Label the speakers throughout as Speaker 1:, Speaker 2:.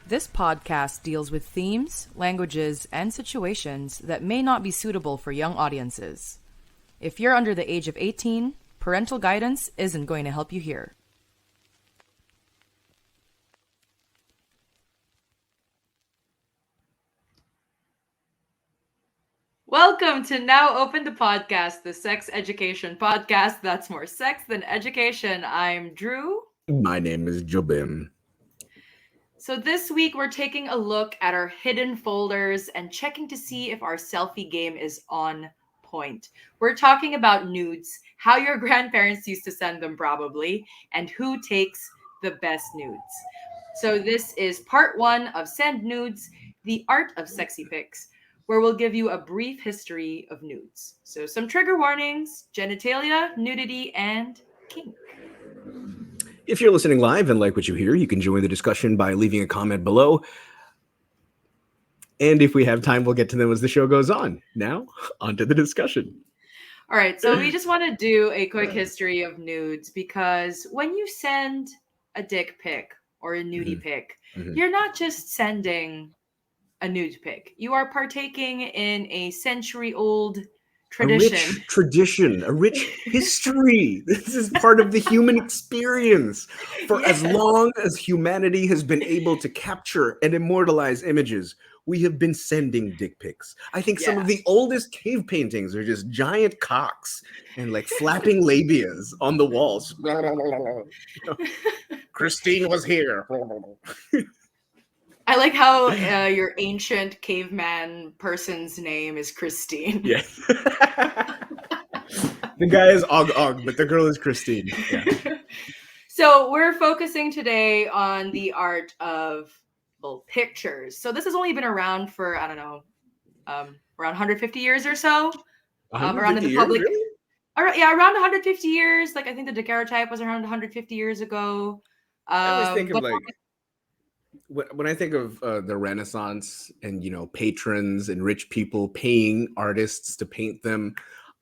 Speaker 1: This podcast deals with themes, languages, and situations that may not be suitable for young audiences. If you're under the age of 18, parental guidance isn't going to help you here. Welcome to Now Open the Podcast, the sex education podcast that's more sex than education. I'm Drew.
Speaker 2: My name is Jobim.
Speaker 1: So this week we're taking a look at our hidden folders and checking to see if our selfie game is on point. We're talking about nudes, how your grandparents used to send them probably, and who takes the best nudes. So this is part 1 of Send Nudes, the art of sexy pics, where we'll give you a brief history of nudes. So some trigger warnings, genitalia, nudity, and kink.
Speaker 2: If you're listening live and like what you hear, you can join the discussion by leaving a comment below. And if we have time, we'll get to them as the show goes on. Now, on to the discussion.
Speaker 1: All right, so we just want to do a quick history of nudes because when you send a dick pic or a nudie pic, you're not just sending a nude pic. You are partaking in a century-old tradition.
Speaker 2: A rich history. This is part of the human experience. For as long as humanity has been able to capture and immortalize images, we have been sending dick pics. I think some of the oldest cave paintings are just giant cocks and like flapping labias on the walls. Christine was here.
Speaker 1: I like how your ancient caveman person's name is Christine.
Speaker 2: Yeah. The guy is Og, but the girl is Christine. Yeah.
Speaker 1: So we're focusing today on the art of pictures. So this has only been around for, I don't know, around 150 years or so. Around in the public.
Speaker 2: Really?
Speaker 1: Around 150 years. Like I think the daguerreotype was around 150 years ago.
Speaker 2: I always think of when I think of the Renaissance and, you know, patrons and rich people paying artists to paint them,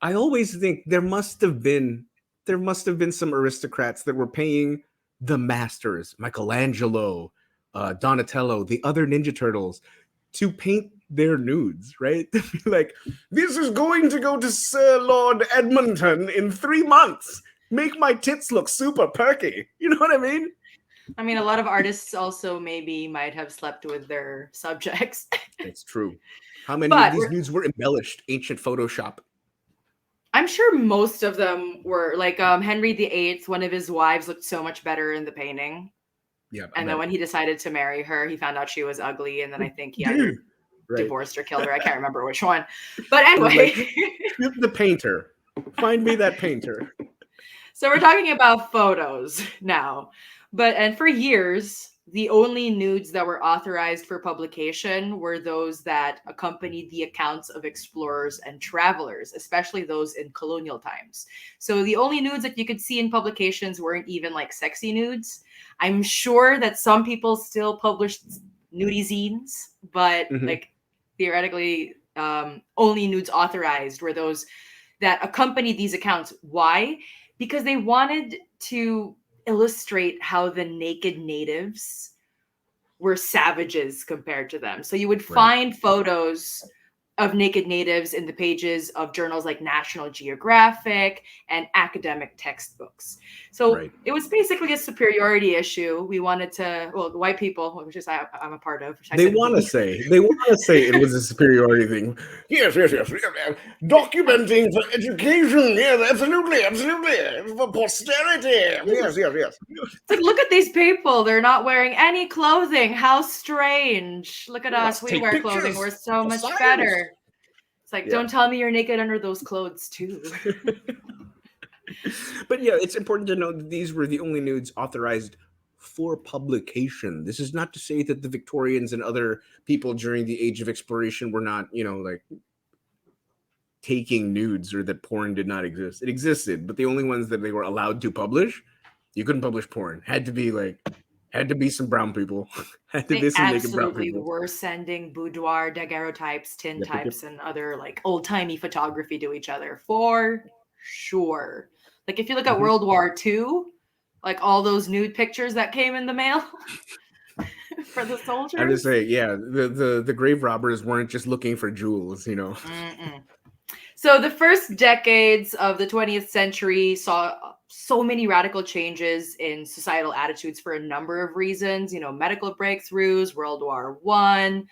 Speaker 2: I always think there must have been some aristocrats that were paying the masters, Michelangelo, Donatello, the other Ninja Turtles, to paint their nudes, right? Like, this is going to go to Sir Lord Edmonton in 3 months. Make my tits look super perky. You know what I mean?
Speaker 1: I mean, a lot of artists also maybe might have slept with their subjects.
Speaker 2: It's true. How many of these nudes were embellished? Ancient Photoshop.
Speaker 1: I'm sure most of them were. Like Henry VIII, one of his wives looked so much better in the painting. Yeah. And then when he decided to marry her, he found out she was ugly. And then I think he either divorced or killed her. I can't remember which one. But anyway.
Speaker 2: Like, the painter. Find me that painter.
Speaker 1: So we're talking about photos now. And for years, the only nudes that were authorized for publication were those that accompanied the accounts of explorers and travelers, especially those in colonial times. So the only nudes that you could see in publications weren't even like sexy nudes. I'm sure that some people still published nudie zines, but
Speaker 2: Hmm.
Speaker 1: like theoretically, only nudes authorized were those that accompanied these accounts. Why? Because they wanted to illustrate how the naked natives were savages compared to them. So you would
Speaker 2: Right.
Speaker 1: find photos of naked natives in the pages of journals like National Geographic and academic textbooks. So
Speaker 2: Right.
Speaker 1: it was basically a superiority issue. We wanted to, well, the white people, which is I'm a part of, which I
Speaker 2: They
Speaker 1: said
Speaker 2: want to
Speaker 1: we.
Speaker 2: say it was a superiority thing. Yes, yes, yes, yes. Documenting for education. Yes, absolutely, absolutely. For posterity. Yes, yes, yes.
Speaker 1: It's like, look at these people. They're not wearing any clothing. How strange. Look at us.
Speaker 2: Let's
Speaker 1: We
Speaker 2: take
Speaker 1: wear clothing. We're
Speaker 2: pictures
Speaker 1: so
Speaker 2: for
Speaker 1: much
Speaker 2: science.
Speaker 1: better. It's like,
Speaker 2: Yeah.
Speaker 1: don't tell me you're naked under those clothes, too.
Speaker 2: But yeah, it's important to note that these were the only nudes authorized for publication. This is not to say that the Victorians and other people during the age of exploration were not, like taking nudes, or that porn did not exist. It existed, but the only ones that they were allowed to publish, you couldn't publish porn. Had to be some brown people. Had to be
Speaker 1: They
Speaker 2: some naked brown
Speaker 1: absolutely
Speaker 2: people.
Speaker 1: were sending boudoir, daguerreotypes,
Speaker 2: Yep, yep, yep.
Speaker 1: tintypes, and other like old timey photography to each other for sure. Like if you look at
Speaker 2: Hmm.
Speaker 1: World War II, like all those nude pictures that came in the mail for the
Speaker 2: I'm just
Speaker 1: soldiers.
Speaker 2: saying, yeah, the grave robbers weren't just looking for jewels.
Speaker 1: Mm-mm. So the first decades of the 20th century saw so many radical changes in societal attitudes for a number of reasons. Medical breakthroughs, World War One,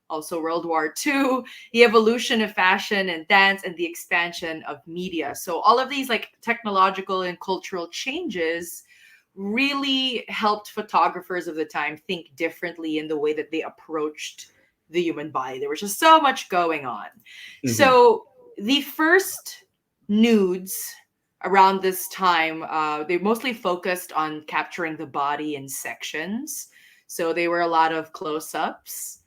Speaker 1: also World War Two, the evolution of fashion and dance, and the expansion of media. So all of these like technological and cultural changes really helped photographers of the time think differently in the way that they approached the human body. There was just so much going on.
Speaker 2: Hmm.
Speaker 1: So the first nudes around this time, they mostly focused on capturing the body in sections. So they were a lot of close-ups.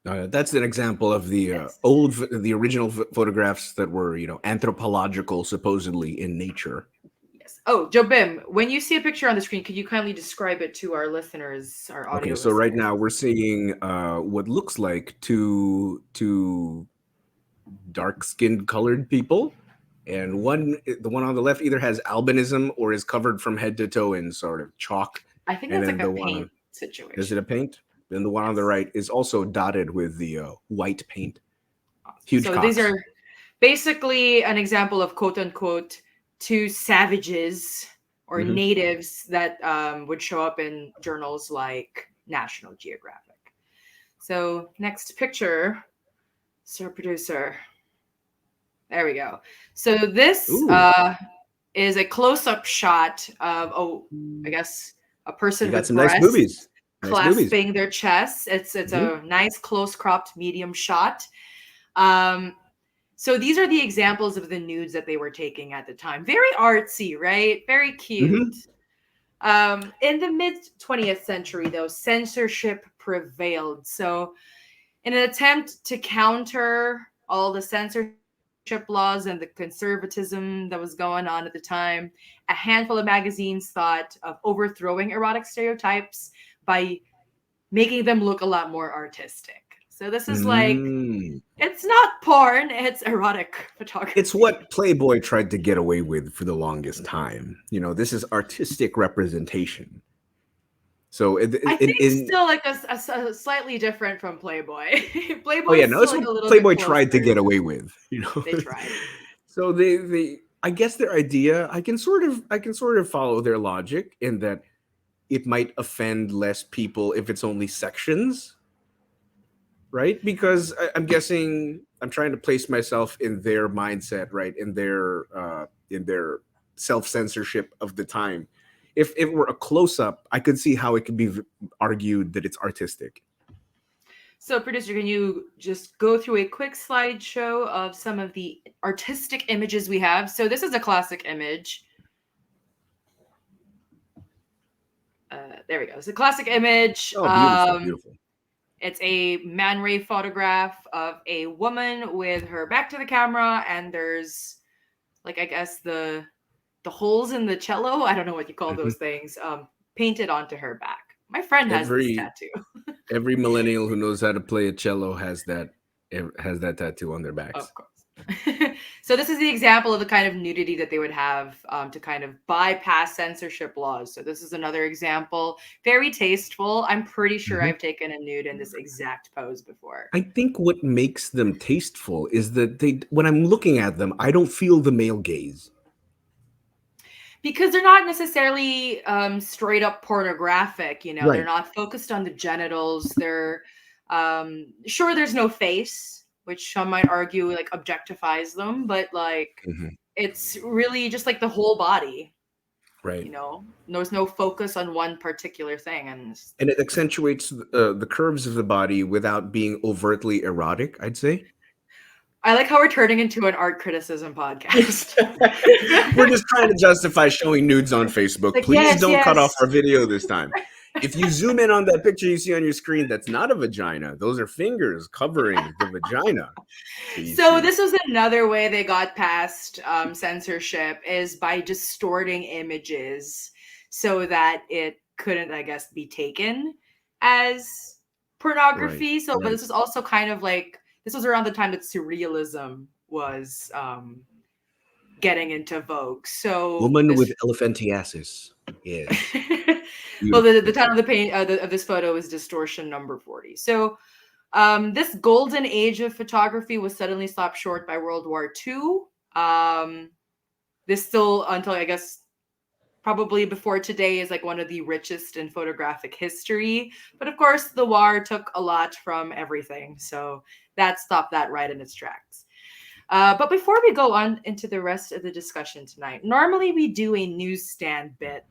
Speaker 2: That's an example of the
Speaker 1: Yes.
Speaker 2: the original photographs that were, anthropological, supposedly in nature.
Speaker 1: Yes. Oh, Jobim, when you see a picture on the screen, could you kindly describe it to our listeners, our
Speaker 2: Okay,
Speaker 1: audio
Speaker 2: so right now
Speaker 1: listeners?
Speaker 2: we're seeing what looks like two dark-skinned colored people, and the one on the left either has albinism or is covered from head to toe in sort of chalk,
Speaker 1: I think
Speaker 2: and
Speaker 1: that's
Speaker 2: then
Speaker 1: like a
Speaker 2: the one
Speaker 1: paint
Speaker 2: on is it
Speaker 1: situation.
Speaker 2: a paint? Then the one on the
Speaker 1: Yes.
Speaker 2: right is also dotted with the white paint. Huge
Speaker 1: So these
Speaker 2: cocks.
Speaker 1: are basically an example of quote unquote two savages or
Speaker 2: Hmm.
Speaker 1: natives that would show up in journals like National Geographic. So next picture, sir producer. There we go. So this
Speaker 2: Ooh,
Speaker 1: is a close-up shot of I guess a
Speaker 2: you
Speaker 1: person
Speaker 2: got
Speaker 1: with
Speaker 2: some nice boobies.
Speaker 1: breasts
Speaker 2: Nice boobies.
Speaker 1: clasping their chests. It's
Speaker 2: Hmm.
Speaker 1: a nice close cropped medium shot. Um, So these are the examples of the nudes that they were taking at the time. Very artsy, right? Very cute.
Speaker 2: Hmm.
Speaker 1: In the mid 20th century, though, censorship prevailed. So, in an attempt to counter all the censorship laws and the conservatism that was going on at the time, a handful of magazines thought of overthrowing erotic stereotypes by making them look a lot more artistic. So, this is like
Speaker 2: Mm.
Speaker 1: it's not porn, it's erotic
Speaker 2: It's
Speaker 1: photography.
Speaker 2: what Playboy tried to get away with for the longest time. This is artistic representation. So,
Speaker 1: I think still like a slightly different from Playboy.
Speaker 2: oh yeah,
Speaker 1: Playboy's
Speaker 2: no,
Speaker 1: still
Speaker 2: that's
Speaker 1: like
Speaker 2: what
Speaker 1: a little bit
Speaker 2: Playboy tried to
Speaker 1: closer.
Speaker 2: get away with.
Speaker 1: They tried.
Speaker 2: So I guess their idea, I can sort of follow their logic in that it might offend less people if it's only sections, right? Because I'm guessing I'm trying to place myself in their mindset, right? In their self censorship of the time. If it were a close up, I could see how it could be argued that it's artistic.
Speaker 1: So, producer, can you just go through a quick slideshow of some of the artistic images we have? So, this is a classic image. There we go. It's a classic image.
Speaker 2: Oh, beautiful, beautiful.
Speaker 1: It's a man ray photograph of a woman with her back to the camera, and there's like I guess the holes in the cello. I don't know what you call those things. Painted onto her back. My friend has this tattoo.
Speaker 2: Every millennial who knows how to play a cello has that tattoo on their backs.
Speaker 1: Of course. So this is the example of the kind of nudity that they would have to kind of bypass censorship laws. So this is another example. Very tasteful. I'm pretty sure I've taken a nude in this exact pose before.
Speaker 2: I think what makes them tasteful is that when I'm looking at them, I don't feel the male gaze.
Speaker 1: Because they're not necessarily straight up pornographic, you know,
Speaker 2: Right.
Speaker 1: They're not focused on the genitals. They're sure there's no face, which some might argue like objectifies them, but like it's really just like the whole body.
Speaker 2: Right.
Speaker 1: You know, there's no focus on one particular thing. And
Speaker 2: it accentuates the curves of the body without being overtly erotic, I'd say.
Speaker 1: I like how we're turning into an art criticism podcast.
Speaker 2: We're just trying to justify showing nudes on Facebook.
Speaker 1: Like,
Speaker 2: Please don't cut off our video this time. If you zoom in on that picture you see on your screen, that's not a vagina. Those are fingers covering the vagina.
Speaker 1: So this was another way they got past censorship, is by distorting images so that it couldn't, I guess, be taken as pornography.
Speaker 2: Right,
Speaker 1: But this was also kind of like, this was around the time that surrealism was getting into vogue. So
Speaker 2: woman with elephantiasis. Yeah.
Speaker 1: Well, the title of of this photo is distortion number 40. So this golden age of photography was suddenly stopped short by World War II. This still, until I guess probably before today, is like one of the richest in photographic history. But of course, the war took a lot from everything. So that stopped that right in its tracks. But before we go on into the rest of the discussion tonight, normally we do a newsstand bit.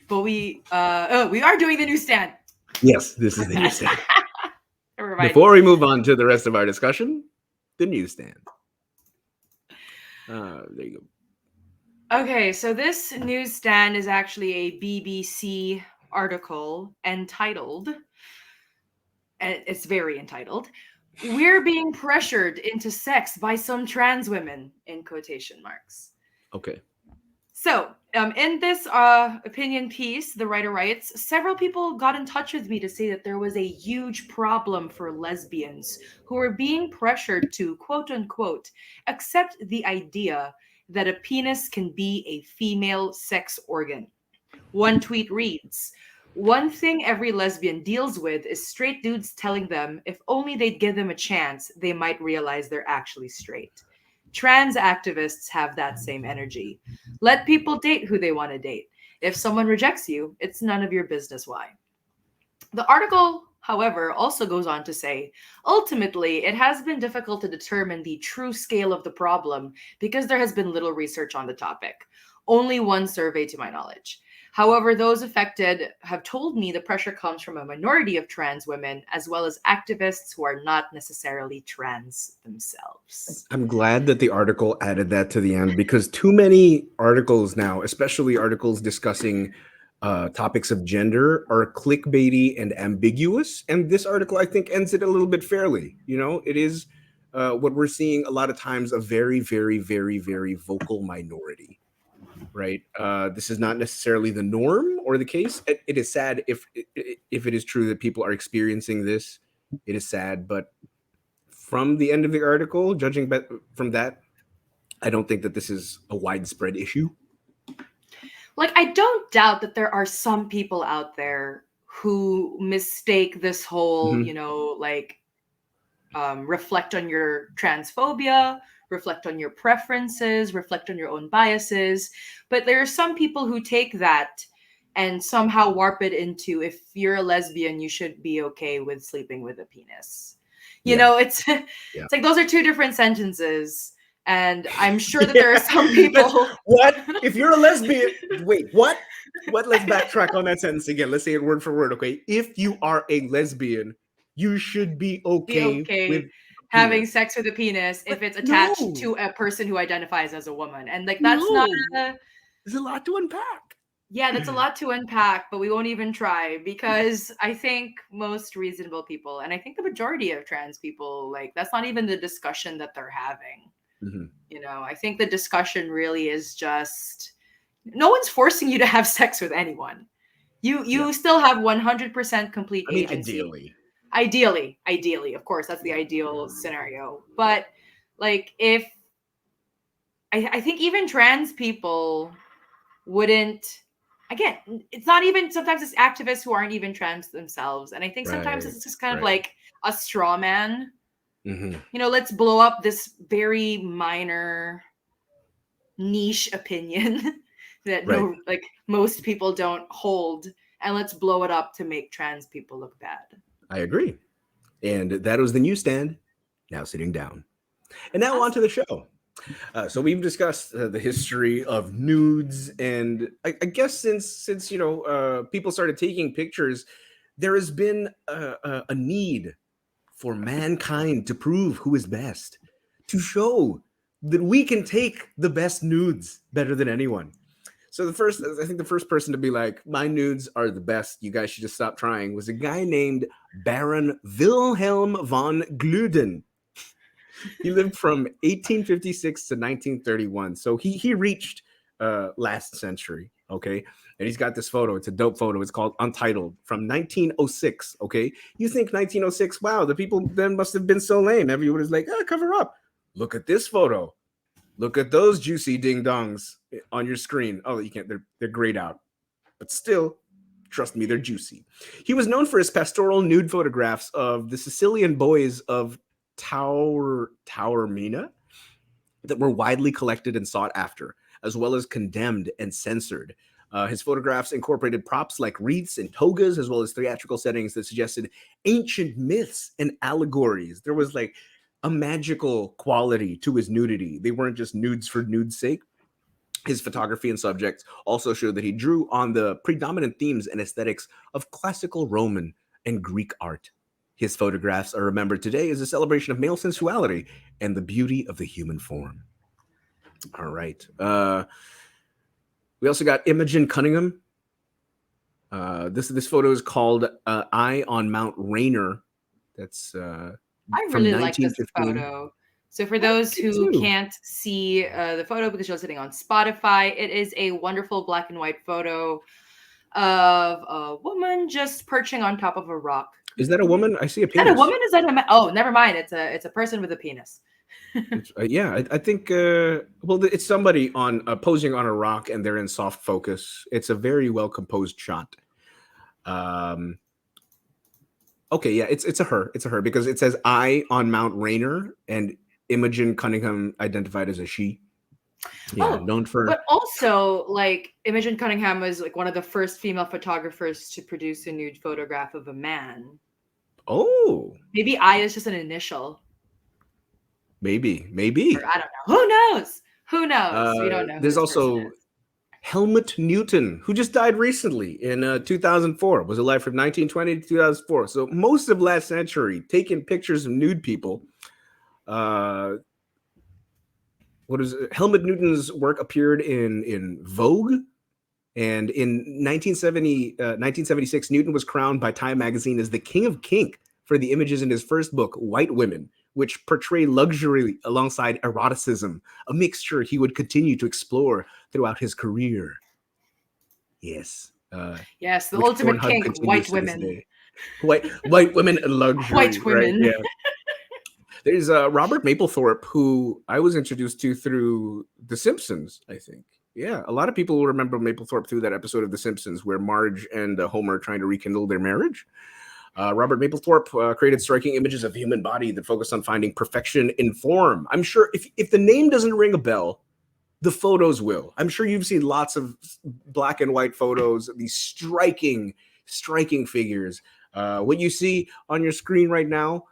Speaker 1: But we are doing the newsstand.
Speaker 2: Yes, this is the newsstand. Before we move on to the rest of our discussion, the newsstand. There you
Speaker 1: go. Okay, so this newsstand is actually a BBC article entitled, and it's very entitled, "We're being pressured into sex by some trans women," in quotation marks.
Speaker 2: Okay.
Speaker 1: So, in this opinion piece, the writer writes, "Several people got in touch with me to say that there was a huge problem for lesbians who were being pressured to, quote unquote, accept the idea that a penis can be a female sex organ." One tweet reads, "One thing every lesbian deals with is straight dudes telling them if only they'd give them a chance, they might realize they're actually straight. Trans activists have that same energy. Let people date who they want to date. If someone rejects you, it's none of your business why." The article, however, also goes on to say, ultimately, it has been difficult to determine the true scale of the problem because there has been little research on the topic. Only one survey to my knowledge. However, those affected have told me the pressure comes from a minority of trans women, as well as activists who are not necessarily trans themselves.
Speaker 2: I'm glad that the article added that to the end, because too many articles now, especially articles discussing topics of gender, are clickbaity and ambiguous. And this article, I think, ends it a little bit fairly. You know, it is what we're seeing a lot of times, a very, very, very, very vocal minority. Right. This is not necessarily the norm or the case. It is sad if it is true that people are experiencing this. It is sad, but from the end of the article, judging from that, I don't think that this is a widespread issue.
Speaker 1: Like, I don't doubt that there are some people out there who mistake this whole, you know, like reflect on your transphobia, reflect on your preferences, reflect on your own biases. But there are some people who take that and somehow warp it into, if you're a lesbian, you should be okay with sleeping with a penis. You know, it's it's like those are two different sentences. And I'm sure that there are some people.
Speaker 2: What? If you're a lesbian, wait, what? What? Let's backtrack on that sentence again. Let's say it word for word, okay? If you are a lesbian, You should be
Speaker 1: Be
Speaker 2: okay with
Speaker 1: okay
Speaker 2: a
Speaker 1: having
Speaker 2: penis.
Speaker 1: sex with a penis
Speaker 2: But
Speaker 1: if it's attached
Speaker 2: no,
Speaker 1: to a person who identifies as a woman. And like that's not
Speaker 2: no,
Speaker 1: a
Speaker 2: there's a lot to unpack.
Speaker 1: yeah, that's a lot to unpack, but we won't even try because I think most reasonable people, and I think the majority of trans people, like that's not even the discussion that they're having.
Speaker 2: Mhm.
Speaker 1: I think the discussion really is just no one's forcing you to have sex with anyone. You
Speaker 2: Yeah,
Speaker 1: you still have 100% complete
Speaker 2: I mean,
Speaker 1: agency.
Speaker 2: ideally,
Speaker 1: Ideally, of course, that's the
Speaker 2: yeah,
Speaker 1: ideal scenario. But like if I think even trans people wouldn't again, it's not even sometimes it's activists who aren't even trans themselves. And I think sometimes
Speaker 2: right,
Speaker 1: it's just kind of
Speaker 2: right.
Speaker 1: like a straw man.
Speaker 2: Hmm.
Speaker 1: Let's blow up this very minor niche opinion that
Speaker 2: Right,
Speaker 1: no like most people don't hold and let's blow it up to make trans people look bad.
Speaker 2: I agree. And that was the newsstand. Now sitting down. And now on to
Speaker 1: Awesome.
Speaker 2: the show. So we've discussed the history of nudes, and I guess since people started taking pictures, there has been a need for mankind to prove who is best, to show that we can take the best nudes better than anyone. So I think the first person to be like, my nudes are the best, you guys should just stop trying, was a guy named Baron Wilhelm von Gluden. He lived from 1856 to 1931. So he reached last century, okay? And he's got this photo. It's a dope photo. It's called Untitled from 1906, okay? You think 1906, wow, the people then must have been so lame. Everyone was like, cover up. Look at this photo. Look at those juicy ding dongs on your screen. Oh, you can't, they're grayed out. But still, trust me, they're juicy. He was known for his pastoral nude photographs of the Sicilian boys of Taormina that were widely collected and sought after, as well as condemned and censored. His photographs incorporated props like wreaths and togas, as well as theatrical settings that suggested ancient myths and allegories. There was like a magical quality to his nudity. They weren't just nudes for nude's sake. His photography and subjects also showed that he drew on the predominant themes and aesthetics of classical Roman and Greek art. His photographs are remembered today as a celebration of male sensuality and the beauty of the human form. All right. We also got Imogen Cunningham. This photo is called "Eye on Mount Rainier." That's
Speaker 1: I
Speaker 2: from
Speaker 1: really like this
Speaker 2: 1915.
Speaker 1: photo. So for
Speaker 2: I like
Speaker 1: those
Speaker 2: it
Speaker 1: who
Speaker 2: too.
Speaker 1: can't see the photo because you're listening on Spotify, it is a wonderful black and white photo of a woman just perching on top of a rock.
Speaker 2: Is that a woman? I see a
Speaker 1: Is that a
Speaker 2: penis.
Speaker 1: woman? Is that a man? Oh, never mind. It's a person with a penis.
Speaker 2: Yeah, I think. Well, it's somebody on posing on a rock, and they're in soft focus. It's a very well composed shot. Um, okay, yeah, it's a her. It's a her because it says "I" on Mount Rainier, and Imogen Cunningham identified as a she. Yeah,
Speaker 1: Oh,
Speaker 2: known for.
Speaker 1: but also like Imogen Cunningham was like one of the first female photographers to produce a nude photograph of a man.
Speaker 2: Oh,
Speaker 1: Maybe I is just an initial, or
Speaker 2: maybe.
Speaker 1: I don't know. Who knows? Who knows? We don't know who
Speaker 2: There's
Speaker 1: this person
Speaker 2: also Helmut Newton, who just died recently in 2004, was alive from 1920 to 2004. So most of last century, taking pictures of nude people. Uh, what is it? Helmut Newton's work appeared in Vogue, and in 1976, Newton was crowned by Time magazine as the king of kink for the images in his first book, White Women, which portray luxury alongside eroticism, a mixture he would continue to explore throughout his career. Yes.
Speaker 1: Yes, the
Speaker 2: Which
Speaker 1: ultimate
Speaker 2: Pornhub
Speaker 1: kink,
Speaker 2: continues
Speaker 1: white
Speaker 2: to this
Speaker 1: women.
Speaker 2: day. White women and luxury,
Speaker 1: White
Speaker 2: right?
Speaker 1: women.
Speaker 2: Yeah. There's Robert Mapplethorpe, who I was introduced to through The Simpsons, I think. Yeah, a lot of people will remember Mapplethorpe through that episode of The Simpsons where Marge and Homer are trying to rekindle their marriage. Robert Mapplethorpe created striking images of the human body that focus on finding perfection in form. I'm sure if the name doesn't ring a bell, the photos will. I'm sure you've seen lots of black and white photos of these striking figures. What you see on your screen right now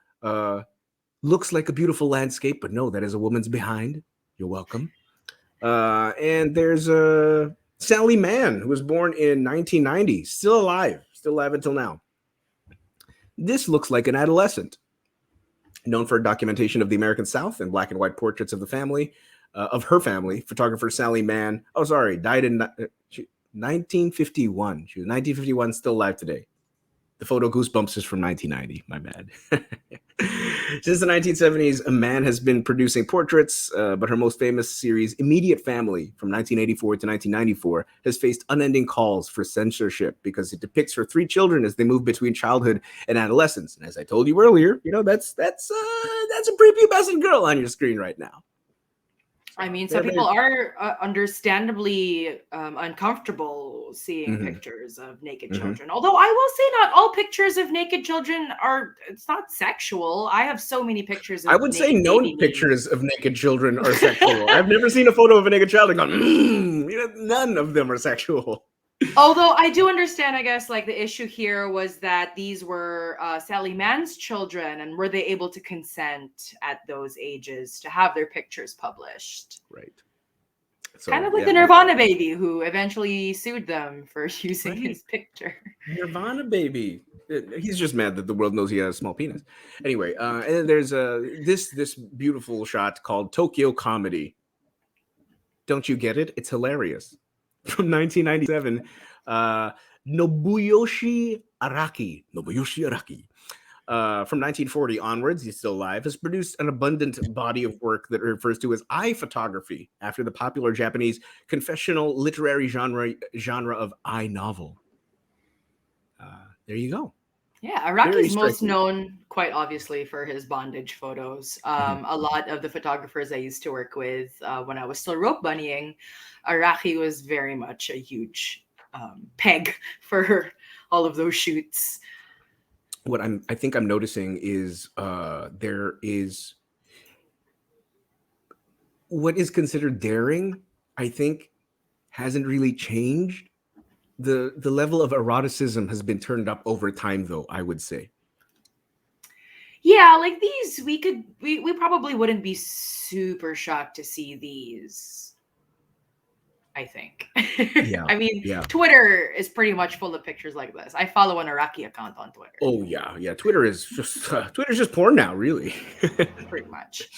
Speaker 2: looks like a beautiful landscape, but no, that is a woman's behind. You're welcome. And there's Sally Mann, who was born in 1990, still alive until now. This looks like an adolescent. Known for documentation of the American South and black and white portraits of the family, of her family, photographer Sally Mann. Oh, sorry, died in 1951. She was 1951, still alive today. The photo Goosebumps is from 1990. My bad. Since the 1970s, a man has been producing portraits, but her most famous series, Immediate Family, from 1984 to 1994, has faced unending calls for censorship because it depicts her three children as they move between childhood and adolescence. And as I told you earlier, that's a prepubescent girl on your screen right now.
Speaker 1: I mean, some people are understandably uncomfortable seeing pictures of naked children. Although I will say not all pictures of naked children it's not sexual. I have so many pictures of
Speaker 2: I would say no pictures of naked children are sexual. I've never seen a photo of a naked child and gone, none of them are sexual.
Speaker 1: Although I do understand, I guess, like the issue here was that these were Sally Mann's children, and were they able to consent at those ages to have their pictures published?
Speaker 2: Right.
Speaker 1: So, kind of like the Nirvana baby who eventually sued them for using his picture.
Speaker 2: Nirvana baby. He's just mad that the world knows he has a small penis. Anyway, and there's this beautiful shot called Tokyo Comedy. Don't you get it? It's hilarious. From 1997, Nobuyoshi Araki. From 1940 onwards, he's still alive, has produced an abundant body of work that refers to as eye photography, after the popular Japanese confessional literary genre of eye novel. There you go.
Speaker 1: Yeah, Araki's most known, quite obviously, for his bondage photos. A lot of the photographers I used to work with when I was still rope bunnying, Araki was very much a huge peg for all of those shoots.
Speaker 2: What I think I'm noticing is there is what is considered daring, I think, hasn't really changed. The level of eroticism has been turned up over time, though, I would say.
Speaker 1: Yeah, like these, we probably wouldn't be super shocked to see these, I think.
Speaker 2: Yeah.
Speaker 1: I mean, Twitter is pretty much full of pictures like this. I follow an Araki account on Twitter.
Speaker 2: Oh, yeah. Twitter's just porn now, really.
Speaker 1: Pretty much.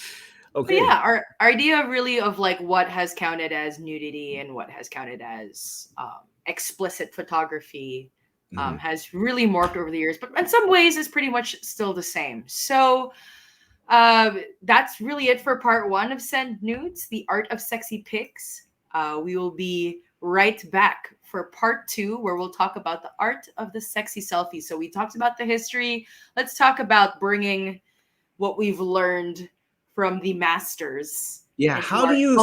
Speaker 2: Okay.
Speaker 1: But yeah, our idea really of like what has counted as nudity and what has counted as explicit photography has really morphed over the years, but in some ways is pretty much still the same. So that's really it for part 1 of Send Nudes, the art of sexy pics. We will be right back for part 2, where we'll talk about the art of the sexy selfie. So we talked about the history. Let's talk about bringing what we've learned from the masters.
Speaker 2: Yeah, how do you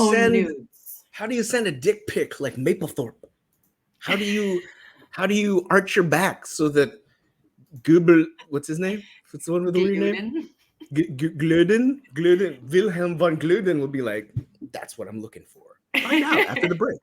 Speaker 2: send a dick pic like Mapplethorpe? How do you arch your back so that Goebel, what's his name? What's the one with the weird name? Gluden. Wilhelm von Gluden will be like, that's what I'm looking for. Find out after the break.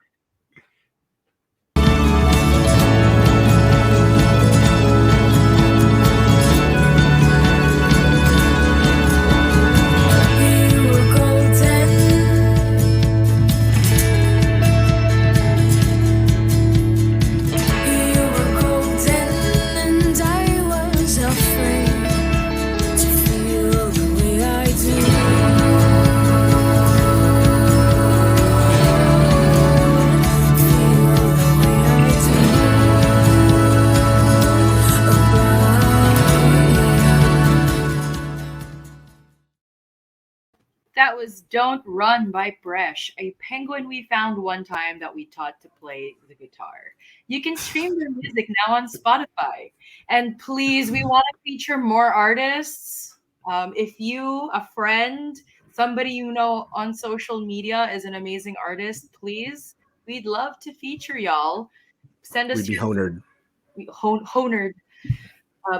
Speaker 1: That was Don't Run by Bresh, a penguin we found one time that we taught to play the guitar. You can stream their music now on Spotify. And please, we want to feature more artists. If you, a friend, somebody you know on social media is an amazing artist, please, we'd love to feature y'all. Send us
Speaker 2: We'd be honored.
Speaker 1: Honored.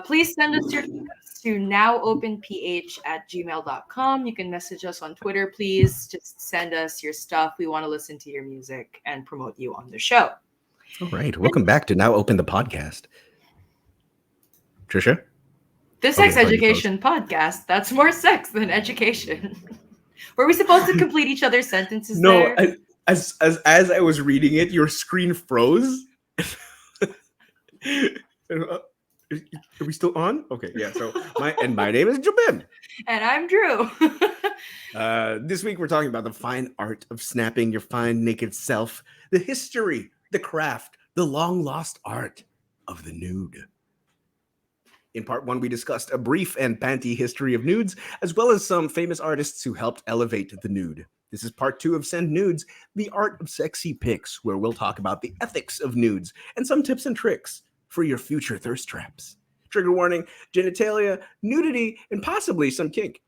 Speaker 1: Please send us your tweets to nowopenph@gmail.com. You can message us on Twitter, please. Just send us your stuff. We want to listen to your music and promote you on the show.
Speaker 2: All right. Welcome back to Now Open the Podcast. Trisha?
Speaker 1: The Sex Education Podcast. That's more sex than education. Were we supposed to complete each other's sentences
Speaker 2: No,
Speaker 1: there?
Speaker 2: as I was reading it, your screen froze. Are we still on? Okay, yeah. So my name is Jabim.
Speaker 1: And I'm Drew.
Speaker 2: This week we're talking about the fine art of snapping your fine naked self, the history, the craft, the long lost art of the nude. In part one, we discussed a brief and panty history of nudes, as well as some famous artists who helped elevate the nude. This is part two of Send Nudes, the art of sexy pics, where we'll talk about the ethics of nudes and some tips and tricks for your future thirst traps. Trigger warning, genitalia, nudity, and possibly some kink.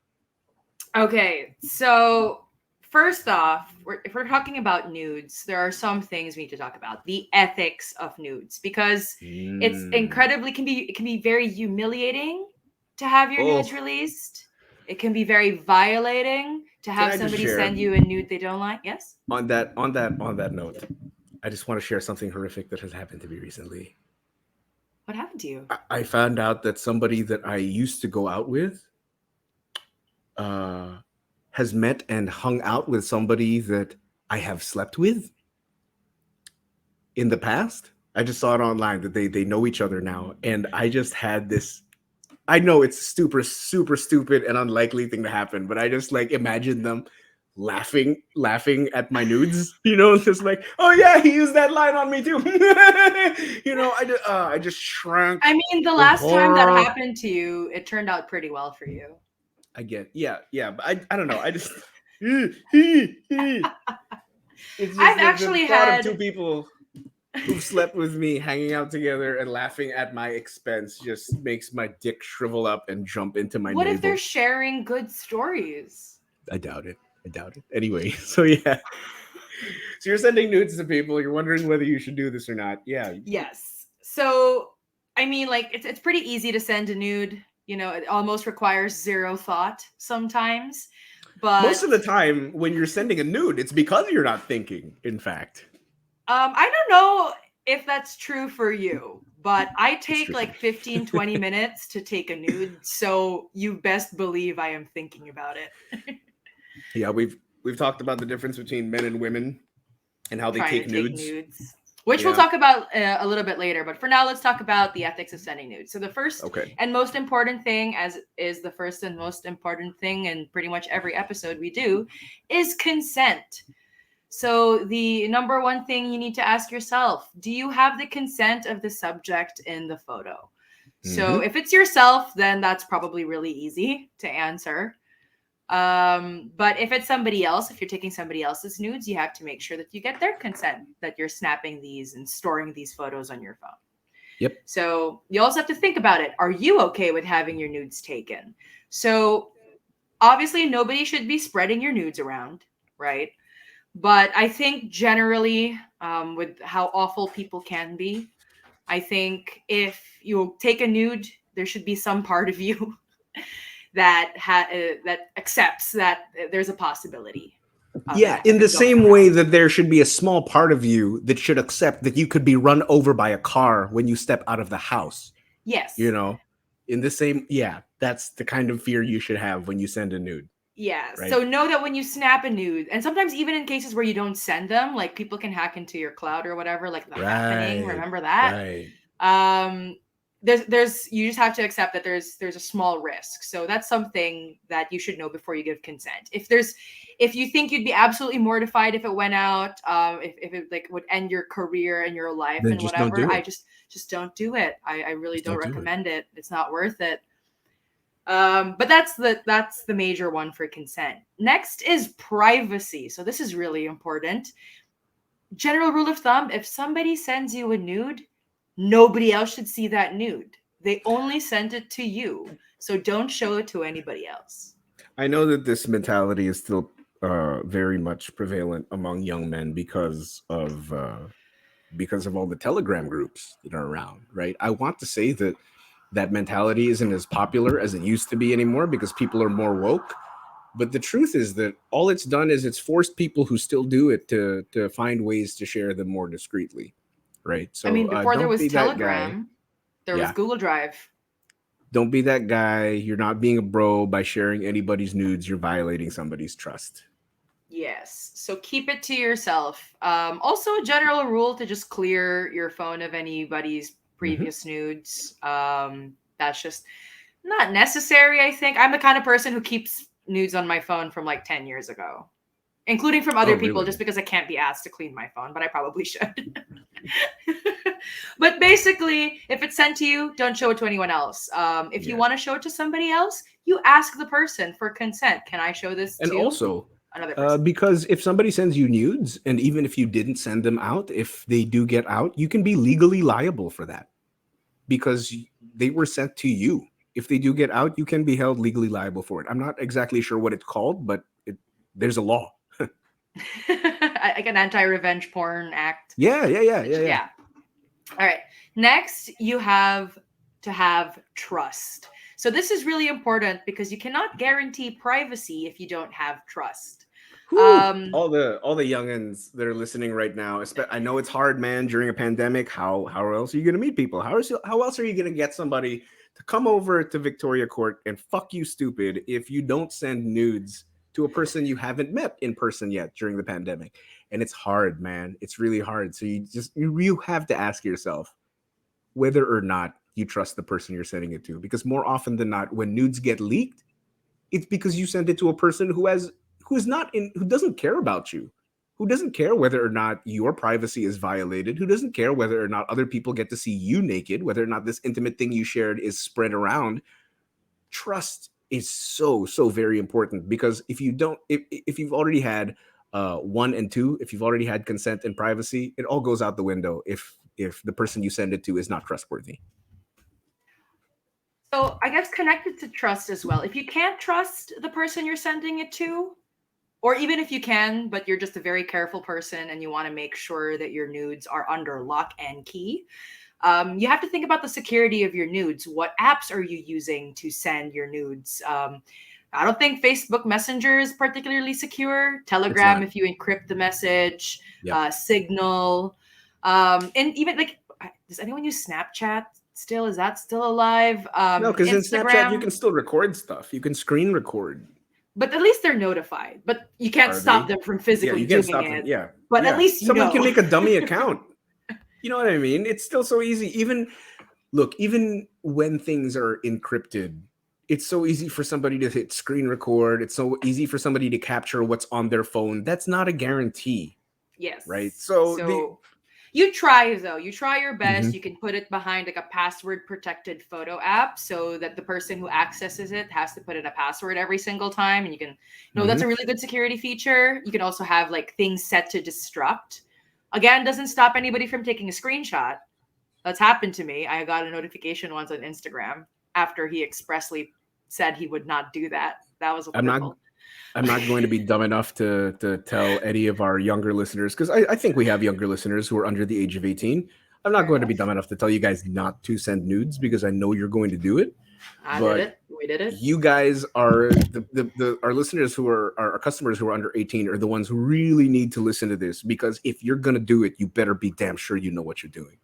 Speaker 1: Okay, so first off, if we're talking about nudes, there are some things we need to talk about. The ethics of nudes, because it's
Speaker 2: Mm.
Speaker 1: incredibly it can be very humiliating to have your nudes
Speaker 2: Oh,
Speaker 1: released. It can be very violating to
Speaker 2: can
Speaker 1: have
Speaker 2: I just
Speaker 1: somebody
Speaker 2: share
Speaker 1: send you a nude they don't like. Yes?
Speaker 2: on that note? I just want to share something horrific that has happened to me recently.
Speaker 1: What happened to you?
Speaker 2: I found out that somebody that I used to go out with uh, has met and hung out with somebody that I have slept with in the past. I just saw it online that they know each other now, and I just had this. I know it's super stupid and unlikely thing to happen, but I just like imagine them laughing at my nudes, just like, oh yeah, he used that line on me too. I just shrank
Speaker 1: I mean, the
Speaker 2: with
Speaker 1: last time that
Speaker 2: horror.
Speaker 1: happened to you, it turned out pretty well for you.
Speaker 2: I get, yeah, but I don't know. I just it's just
Speaker 1: I've
Speaker 2: the
Speaker 1: actually
Speaker 2: thought of two
Speaker 1: had.
Speaker 2: people who've slept with me hanging out together and laughing at my expense just makes my dick shrivel up and jump into my
Speaker 1: What if they're
Speaker 2: navel.
Speaker 1: sharing good stories?
Speaker 2: I doubt it. I doubt it. Anyway, so yeah. So you're sending nudes to people. You're wondering whether you should do this or not. Yeah.
Speaker 1: Yes. So, I mean, like it's pretty easy to send a nude. You know, it almost requires zero thought sometimes.
Speaker 2: Most
Speaker 1: But
Speaker 2: of the time, when you're sending a nude, it's because you're not thinking. In fact,
Speaker 1: I don't know if that's true for you, but I
Speaker 2: it's
Speaker 1: take
Speaker 2: true for
Speaker 1: like
Speaker 2: me.
Speaker 1: 15, 20 minutes to take a nude. So you best believe I am thinking about it.
Speaker 2: Yeah, we've talked about the difference between men and women and how they
Speaker 1: Trying to
Speaker 2: take
Speaker 1: take
Speaker 2: nudes.
Speaker 1: nudes, which we'll
Speaker 2: Yeah.
Speaker 1: talk about a little bit later. But for now, let's talk about the ethics of sending nudes. So the first
Speaker 2: Okay.
Speaker 1: and most important thing, as is the first and most important thing in pretty much every episode we do, is consent. So the number one thing you need to ask yourself, do you have the consent of the subject in the photo? So
Speaker 2: Mm-hmm.
Speaker 1: if it's yourself, then that's probably really easy to answer. But if it's somebody else, if you're taking somebody else's nudes, you have to make sure that you get their consent that you're snapping these and storing these photos on your phone.
Speaker 2: Yep.
Speaker 1: So you also have to think about it. Are you okay with having your nudes taken? So obviously nobody should be spreading your nudes around, right? But I think generally, with how awful people can be, I think if you take a nude, there should be some part of you that accepts that there's a possibility of
Speaker 2: Yeah, in
Speaker 1: of
Speaker 2: the
Speaker 1: it going
Speaker 2: same way
Speaker 1: wrong.
Speaker 2: that there should be a small part of you that should accept that you could be run over by a car when you step out of the house. You
Speaker 1: Yes.
Speaker 2: know, in the same, yeah, that's the kind of fear you should have when you send a nude,
Speaker 1: Yeah.
Speaker 2: right?
Speaker 1: So know that when you snap a nude, and sometimes even in cases where you don't send them, like people can hack into your cloud or whatever, like the happening.
Speaker 2: Right,
Speaker 1: Remember that?
Speaker 2: right.
Speaker 1: um there's you just have to accept that there's a small risk, so that's something that you should know before you give consent. If you think you'd be absolutely mortified if it went out, if it like would end your career and your life
Speaker 2: Then
Speaker 1: and
Speaker 2: just don't
Speaker 1: whatever,
Speaker 2: do
Speaker 1: I
Speaker 2: it.
Speaker 1: just don't do it. I really
Speaker 2: Just
Speaker 1: don't
Speaker 2: don't do it.
Speaker 1: recommend it. It's not worth it. But that's the major one for consent. Next is privacy. So this is really important. General rule of thumb, if somebody sends you a nude, nobody else should see that nude. They only sent it to you. So don't show it to anybody else.
Speaker 2: I know that this mentality is still very much prevalent among young men because of all the Telegram groups that are around, right? I want to say that that mentality isn't as popular as it used to be anymore because people are more woke. But the truth is that all it's done is it's forced people who still do it to find ways to share them more discreetly, right?
Speaker 1: I
Speaker 2: So
Speaker 1: mean, before there
Speaker 2: don't
Speaker 1: was
Speaker 2: be that guy.
Speaker 1: Telegram, there was
Speaker 2: Yeah,
Speaker 1: Google Drive.
Speaker 2: don't be that guy. You're not being a bro by sharing anybody's nudes. You're violating somebody's trust.
Speaker 1: Yes. So keep it to yourself. Also, a general rule to just clear your phone of anybody's
Speaker 2: Mhm.
Speaker 1: previous nudes. That's just not necessary, I think. I'm the kind of person who keeps nudes on my phone from like 10 years ago, including from
Speaker 2: Oh,
Speaker 1: other people, just
Speaker 2: really?
Speaker 1: because I can't be asked to clean my phone, but I probably should. But basically, if it's sent to you, don't show it to anyone else. If you
Speaker 2: Yeah.
Speaker 1: want to show it to somebody else, you ask the person for consent. Can I show this
Speaker 2: And
Speaker 1: to
Speaker 2: also,
Speaker 1: another person?
Speaker 2: because if somebody sends you nudes, and even if you didn't send them out, if they do get out, you can be legally liable for that because they were sent to you. If they do get out, you can be held legally liable for it. I'm not exactly sure what it's called, but there's a law.
Speaker 1: Like an anti-revenge porn act.
Speaker 2: Yeah, yeah, yeah, yeah, yeah.
Speaker 1: Yeah. All right. Next, you have to have trust. So this is really important because you cannot guarantee privacy if you don't have trust.
Speaker 2: Whew.
Speaker 1: Um,
Speaker 2: All the youngins that are listening right now. I know it's hard, man, during a pandemic. How else are you gonna meet people? How else are you gonna get somebody to come over to Victoria Court and fuck you stupid if you don't send nudes to a person you haven't met in person yet during the pandemic? And it's hard, man. It's really hard. So you have to ask yourself whether or not you trust the person you're sending it to, because more often than not, when nudes get leaked, it's because you sent it to a person who doesn't care about you, who doesn't care whether or not your privacy is violated, who doesn't care whether or not other people get to see you naked, whether or not this intimate thing you shared is spread around. Trust is so very important, because if you don't if you've already had one and two, if you've already had consent and privacy, it all goes out the window if the person you send it to is not trustworthy.
Speaker 1: so I guess connected to trust as well. If you can't trust the person you're sending it to, or even if you can, but you're just a very careful person and you want to make sure that your nudes are under lock and key, you have to think about the security of your nudes. What apps are you using to send your nudes? I don't think Facebook Messenger is particularly secure.
Speaker 2: It's
Speaker 1: Telegram,
Speaker 2: not.
Speaker 1: if you encrypt the message,
Speaker 2: Yep.
Speaker 1: Signal, and even like, does anyone use Snapchat still? Is that still alive?
Speaker 2: No, because in Snapchat you
Speaker 1: Instagram,
Speaker 2: can still record stuff. You can screen record.
Speaker 1: but at least they're notified. But you can't
Speaker 2: Are
Speaker 1: stop
Speaker 2: they?
Speaker 1: them from
Speaker 2: Yeah,
Speaker 1: physically
Speaker 2: you can't
Speaker 1: doing
Speaker 2: stop them.
Speaker 1: it.
Speaker 2: Yeah,
Speaker 1: But at
Speaker 2: yeah.
Speaker 1: least you
Speaker 2: Someone can
Speaker 1: know.
Speaker 2: make a dummy account. You know what I mean? It's still so easy. Even when things are encrypted, it's so easy for somebody to hit screen record. It's so easy for somebody to capture what's on their phone. That's not a guarantee, right?
Speaker 1: Yes.
Speaker 2: So the
Speaker 1: So you try though. You try your best.
Speaker 2: Mhm.
Speaker 1: You can put it behind like a password protected photo app so that the person who accesses it has to put in a password every single time. And you can, that's a
Speaker 2: Mhm.
Speaker 1: really good security feature. You can also have like things set to destruct. Again, doesn't stop anybody from taking a screenshot. That's happened to me. I got a notification once on Instagram after he expressly said he would not do that. That was
Speaker 2: I'm not
Speaker 1: wonderful.
Speaker 2: I'm not going to be dumb enough to tell any of our younger listeners, because I think we have younger listeners who are under the age of 18. I'm not
Speaker 1: Fair
Speaker 2: going to
Speaker 1: enough.
Speaker 2: be dumb enough to tell you guys not to send nudes, because I know you're going to do it.
Speaker 1: I did
Speaker 2: But
Speaker 1: it. We did it.
Speaker 2: you guys are our listeners who are our customers who are under 18 are the ones who really need to listen to this, because if you're gonna do it, you better be damn sure you know what you're doing.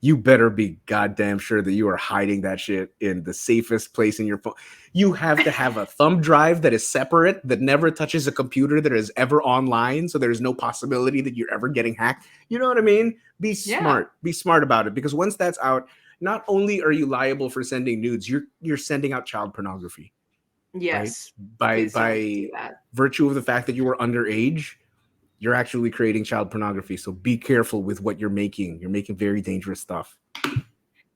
Speaker 2: You better be goddamn sure that you are hiding that shit in the safest place in your phone. You have to have a thumb drive that is separate, that never touches a computer that is ever online, so there's no possibility that you're ever getting hacked. You know what I mean? Be
Speaker 1: Yeah.
Speaker 2: smart. Be smart about it, because once that's out, not only are you liable for sending nudes, you're sending out child pornography, right?
Speaker 1: Yes.
Speaker 2: By
Speaker 1: Please don't do
Speaker 2: by
Speaker 1: that.
Speaker 2: virtue of the fact that you were underage, you're actually creating child pornography. So be careful with what you're making. You're making very dangerous stuff.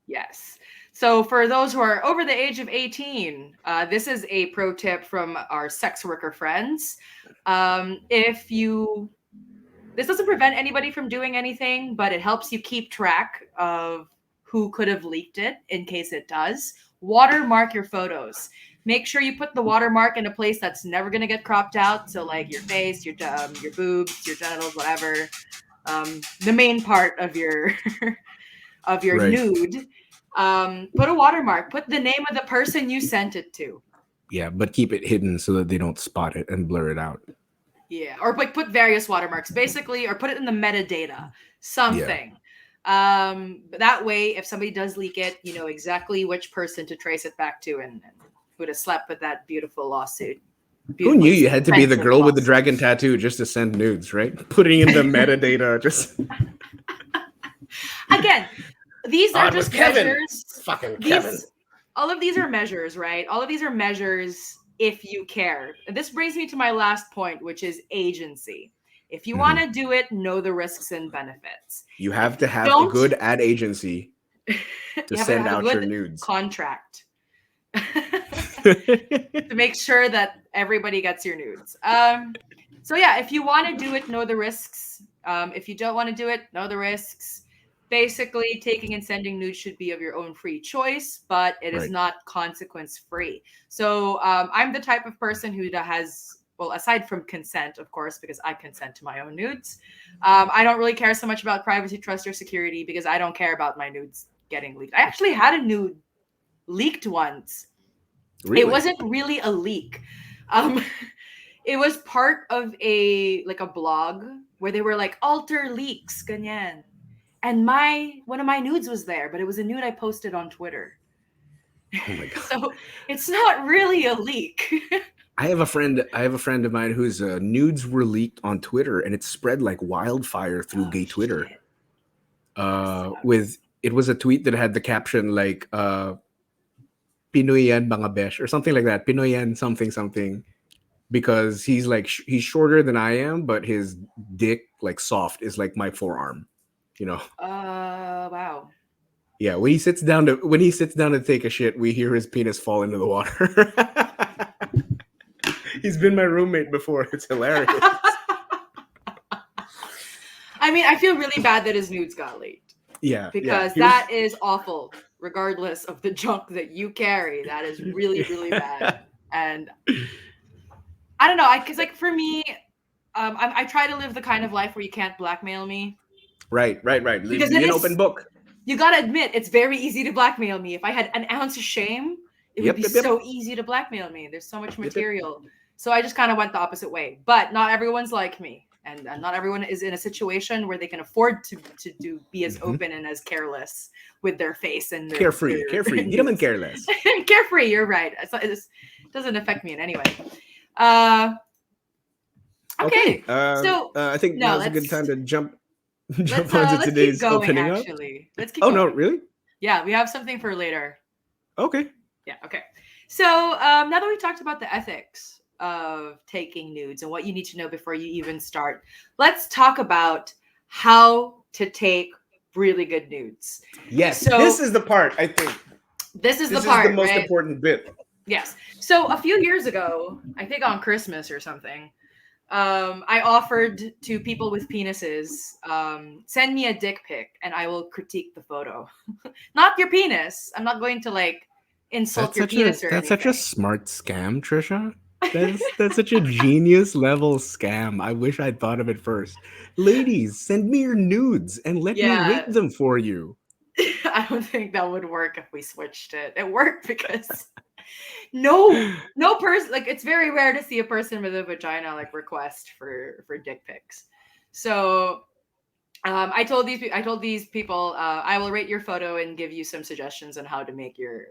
Speaker 1: Yes. So for those who are over the age of 18, this is a pro tip from our sex worker friends. If you This doesn't prevent anybody from doing anything, but it helps you keep track of who could have leaked it in case it does. Watermark your photos. Make sure you put the watermark in a place that's never going to get cropped out. So, like your face, your boobs, your genitals, whatever. The main part of your of your
Speaker 2: Right.
Speaker 1: nude. Put a watermark. Put the name of the person you sent it to.
Speaker 2: Yeah, but keep it hidden so that they don't spot it and blur it out.
Speaker 1: Yeah, or like put various watermarks, basically, or put it in the metadata,
Speaker 2: Yeah.
Speaker 1: something. But that way, if somebody does leak it, you know exactly which person to trace it back to, and who to slept with that beautiful lawsuit.
Speaker 2: Who knew
Speaker 1: Beautifully
Speaker 2: you had to be the
Speaker 1: censored
Speaker 2: girl with the
Speaker 1: lawsuit.
Speaker 2: dragon tattoo just to send nudes, right? Putting in the metadata, just
Speaker 1: Again, these
Speaker 2: Oh,
Speaker 1: are
Speaker 2: it was
Speaker 1: just
Speaker 2: Kevin.
Speaker 1: measures.
Speaker 2: Fucking Kevin.
Speaker 1: These, all of these are measures, right? All of these are measures if you care. And this brings me to my last point, which is agency. If you want to do it, know the risks and benefits.
Speaker 2: You
Speaker 1: If
Speaker 2: have to
Speaker 1: you
Speaker 2: have a
Speaker 1: don't,
Speaker 2: good ad agency to
Speaker 1: you have to
Speaker 2: send
Speaker 1: have a
Speaker 2: out your
Speaker 1: good
Speaker 2: nudes.
Speaker 1: contract to make sure that everybody gets your nudes. So yeah, if you want to do it, know the risks. If you don't want to do it, know the risks. Basically, taking and sending nudes should be of your own free choice, but it is
Speaker 2: Right.
Speaker 1: not consequence free. So I'm the type of person who has, well, aside from consent, of course, because I consent to my own nudes. I don't really care so much about privacy, trust, or security because I don't care about my nudes getting leaked. I actually had a nude leaked once. It
Speaker 2: Really?
Speaker 1: wasn't really a leak. Um, it was part of a blog where they were like alter leaks, ganyan. And my one of my nudes was there, but it was a nude I posted on Twitter.
Speaker 2: Oh my god.
Speaker 1: So it's not really a leak.
Speaker 2: I have a friend. I have a friend of mine whose nudes were leaked on Twitter, and it spread like wildfire through
Speaker 1: Oh
Speaker 2: gay Twitter.
Speaker 1: shit. That
Speaker 2: With
Speaker 1: sucks.
Speaker 2: it was a tweet that had the caption like "Pinoy yan mga besh" or something like that. Pinoy yan something something. Because he's like he's shorter than I am, but his dick like soft is like my forearm. You know.
Speaker 1: Wow.
Speaker 2: Yeah. When he sits down to take a shit, we hear his penis fall into the water. He's been my roommate before. It's hilarious.
Speaker 1: I mean, I feel really bad that his nudes got leaked
Speaker 2: Yeah, yeah.
Speaker 1: because that is awful, regardless of the junk that you carry. That is really, really bad. And I don't know, because like for me, I try to live the kind of life where you can't blackmail me
Speaker 2: Right, right, right. Leave
Speaker 1: because
Speaker 2: me
Speaker 1: it
Speaker 2: an
Speaker 1: is.
Speaker 2: open book.
Speaker 1: You gotta admit, it's very easy to blackmail me. If I had an ounce of shame, it would
Speaker 2: Yep,
Speaker 1: be
Speaker 2: yep, yep.
Speaker 1: so easy to blackmail me. There's so much
Speaker 2: Yep, yep.
Speaker 1: material. So I just kind of went the opposite way. But not everyone's like me. And not everyone is in a situation where they can afford to be as
Speaker 2: Mhm.
Speaker 1: open and as careless with their face and
Speaker 2: Carefree, carefree. Di naman
Speaker 1: nudes.
Speaker 2: careless.
Speaker 1: Carefree, you're right. It doesn't affect me in any way. Uh, okay,
Speaker 2: Okay.
Speaker 1: so
Speaker 2: I think
Speaker 1: no,
Speaker 2: now's a good time to jump
Speaker 1: let's
Speaker 2: jump onto
Speaker 1: let's keep
Speaker 2: today's
Speaker 1: going.
Speaker 2: opening up.
Speaker 1: Actually, let's keep
Speaker 2: Oh no,
Speaker 1: going.
Speaker 2: really?
Speaker 1: Yeah, we have something for later.
Speaker 2: Okay.
Speaker 1: Yeah, okay. So now that we talked about the ethics of taking nudes and what you need to know before you even start, let's talk about how to take really good nudes.
Speaker 2: Yes,
Speaker 1: So
Speaker 2: this is the part I think.
Speaker 1: this is the
Speaker 2: This is the
Speaker 1: part,
Speaker 2: most
Speaker 1: right?
Speaker 2: important bit.
Speaker 1: Yes. So a few years ago, I think on Christmas or something, I offered to people with penises, send me a dick pic and I will critique the photo. Not your penis. I'm not going to like insult your penis or
Speaker 2: That's such a
Speaker 1: anything.
Speaker 2: smart scam, Trisha. That's such a genius level scam. I wish I'd thought of it first. Ladies, send me your nudes and let me
Speaker 1: Yeah,
Speaker 2: rate them for you.
Speaker 1: I don't think that would work if we switched it. It worked because no person, like it's very rare to see a person with a vagina like request for dick pics. So I told these people I will rate your photo and give you some suggestions on how to make your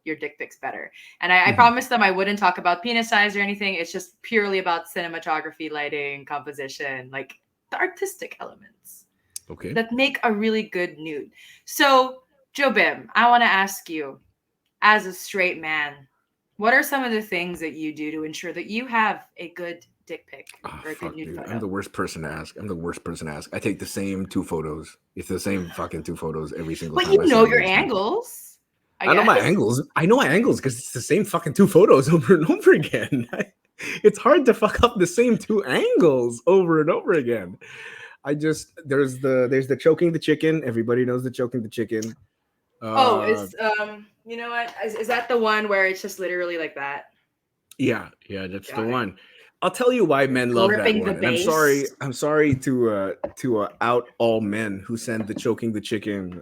Speaker 1: your dick pics better. And I
Speaker 2: Mhm.
Speaker 1: promised them I wouldn't talk about penis size or anything. It's just purely about cinematography, lighting, composition, like the artistic elements
Speaker 2: Okay.
Speaker 1: that make a really good nude. So, Joe Bim, I want to ask you, as a straight man, what are some of the things that you do to ensure that you have a good dick pic
Speaker 2: Oh
Speaker 1: or a good
Speaker 2: fuck,
Speaker 1: nude
Speaker 2: dude. I'm
Speaker 1: photo?
Speaker 2: the worst person to ask. I'm the worst person to ask. I take the same two photos. It's the same fucking two photos every single
Speaker 1: But
Speaker 2: time I
Speaker 1: you know
Speaker 2: send
Speaker 1: your
Speaker 2: nudes to people.
Speaker 1: angles, I
Speaker 2: I know my
Speaker 1: guess.
Speaker 2: angles. I know my angles because it's the same fucking two photos over and over again. It's hard to fuck up the same two angles over and over again. I just there's the choking the chicken. Everybody knows the choking the chicken.
Speaker 1: Oh,
Speaker 2: Uh,
Speaker 1: is you know what? Is that the one where it's just literally like that?
Speaker 2: yeah, yeah, that's the
Speaker 1: Got it.
Speaker 2: one. I'll tell you why men love that
Speaker 1: Gripping the
Speaker 2: one, and
Speaker 1: base.
Speaker 2: I'm sorry to out all men who send the choking the chicken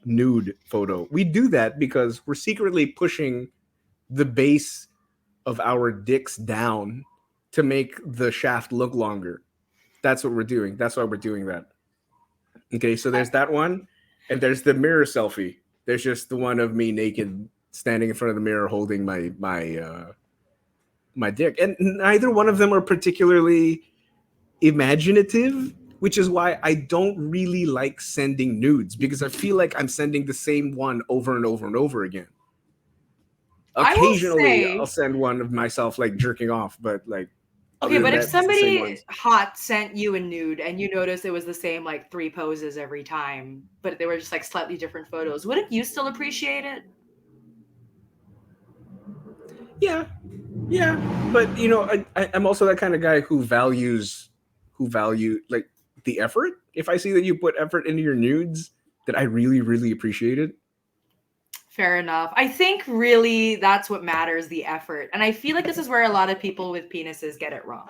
Speaker 2: nude photo. We do that because we're secretly pushing the base of our dicks down to make the shaft look longer. That's what we're doing. That's why we're doing that. Okay, so
Speaker 1: I,
Speaker 2: there's that one, and there's the mirror selfie. There's just the one of me naked standing in front of the mirror holding my dick, and neither one of them are particularly imaginative. which is why I don't really like sending nudes, because I feel like I'm sending the same one over and over and over again.
Speaker 1: I will
Speaker 2: Occasionally, I'll
Speaker 1: say,
Speaker 2: send one of myself like jerking off, but like
Speaker 1: okay,
Speaker 2: other than
Speaker 1: but if
Speaker 2: that, it's the same
Speaker 1: somebody
Speaker 2: ones.
Speaker 1: hot sent you a nude and you noticed it was the same like three poses every time, but they were just like slightly different photos, wouldn't you still appreciate it?
Speaker 2: Yeah, yeah, but I'm also that kind of guy who value like the effort. If I see that you put effort into your nudes, that I really really appreciate it.
Speaker 1: Fair enough. I think really that's what matters, the effort. And I feel like this is where a lot of people with penises get it wrong.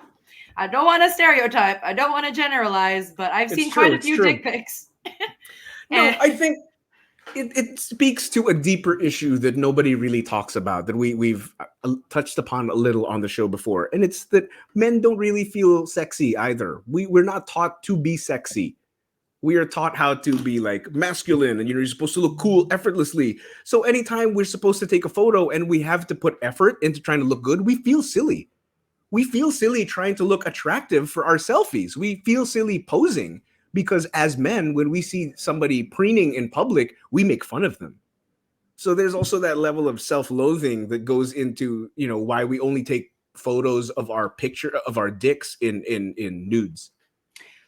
Speaker 1: I don't want to stereotype, I don't want to generalize, but I've
Speaker 2: It's
Speaker 1: seen quite
Speaker 2: true.
Speaker 1: a
Speaker 2: It's
Speaker 1: few
Speaker 2: true.
Speaker 1: dick pics.
Speaker 2: No,
Speaker 1: And
Speaker 2: I think it speaks to a deeper issue that nobody really talks about, that we've touched upon a little on the show before, and it's that men don't really feel sexy either. We're not taught to be sexy. We are taught how to be like masculine, and you're supposed to look cool effortlessly. So anytime we're supposed to take a photo and we have to put effort into trying to look good, we feel silly. We feel silly trying to look attractive for our selfies. We feel silly posing because as men, when we see somebody preening in public, we make fun of them. So there's also that level of self-loathing that goes into, why we only take photos of our picture of our dicks in nudes.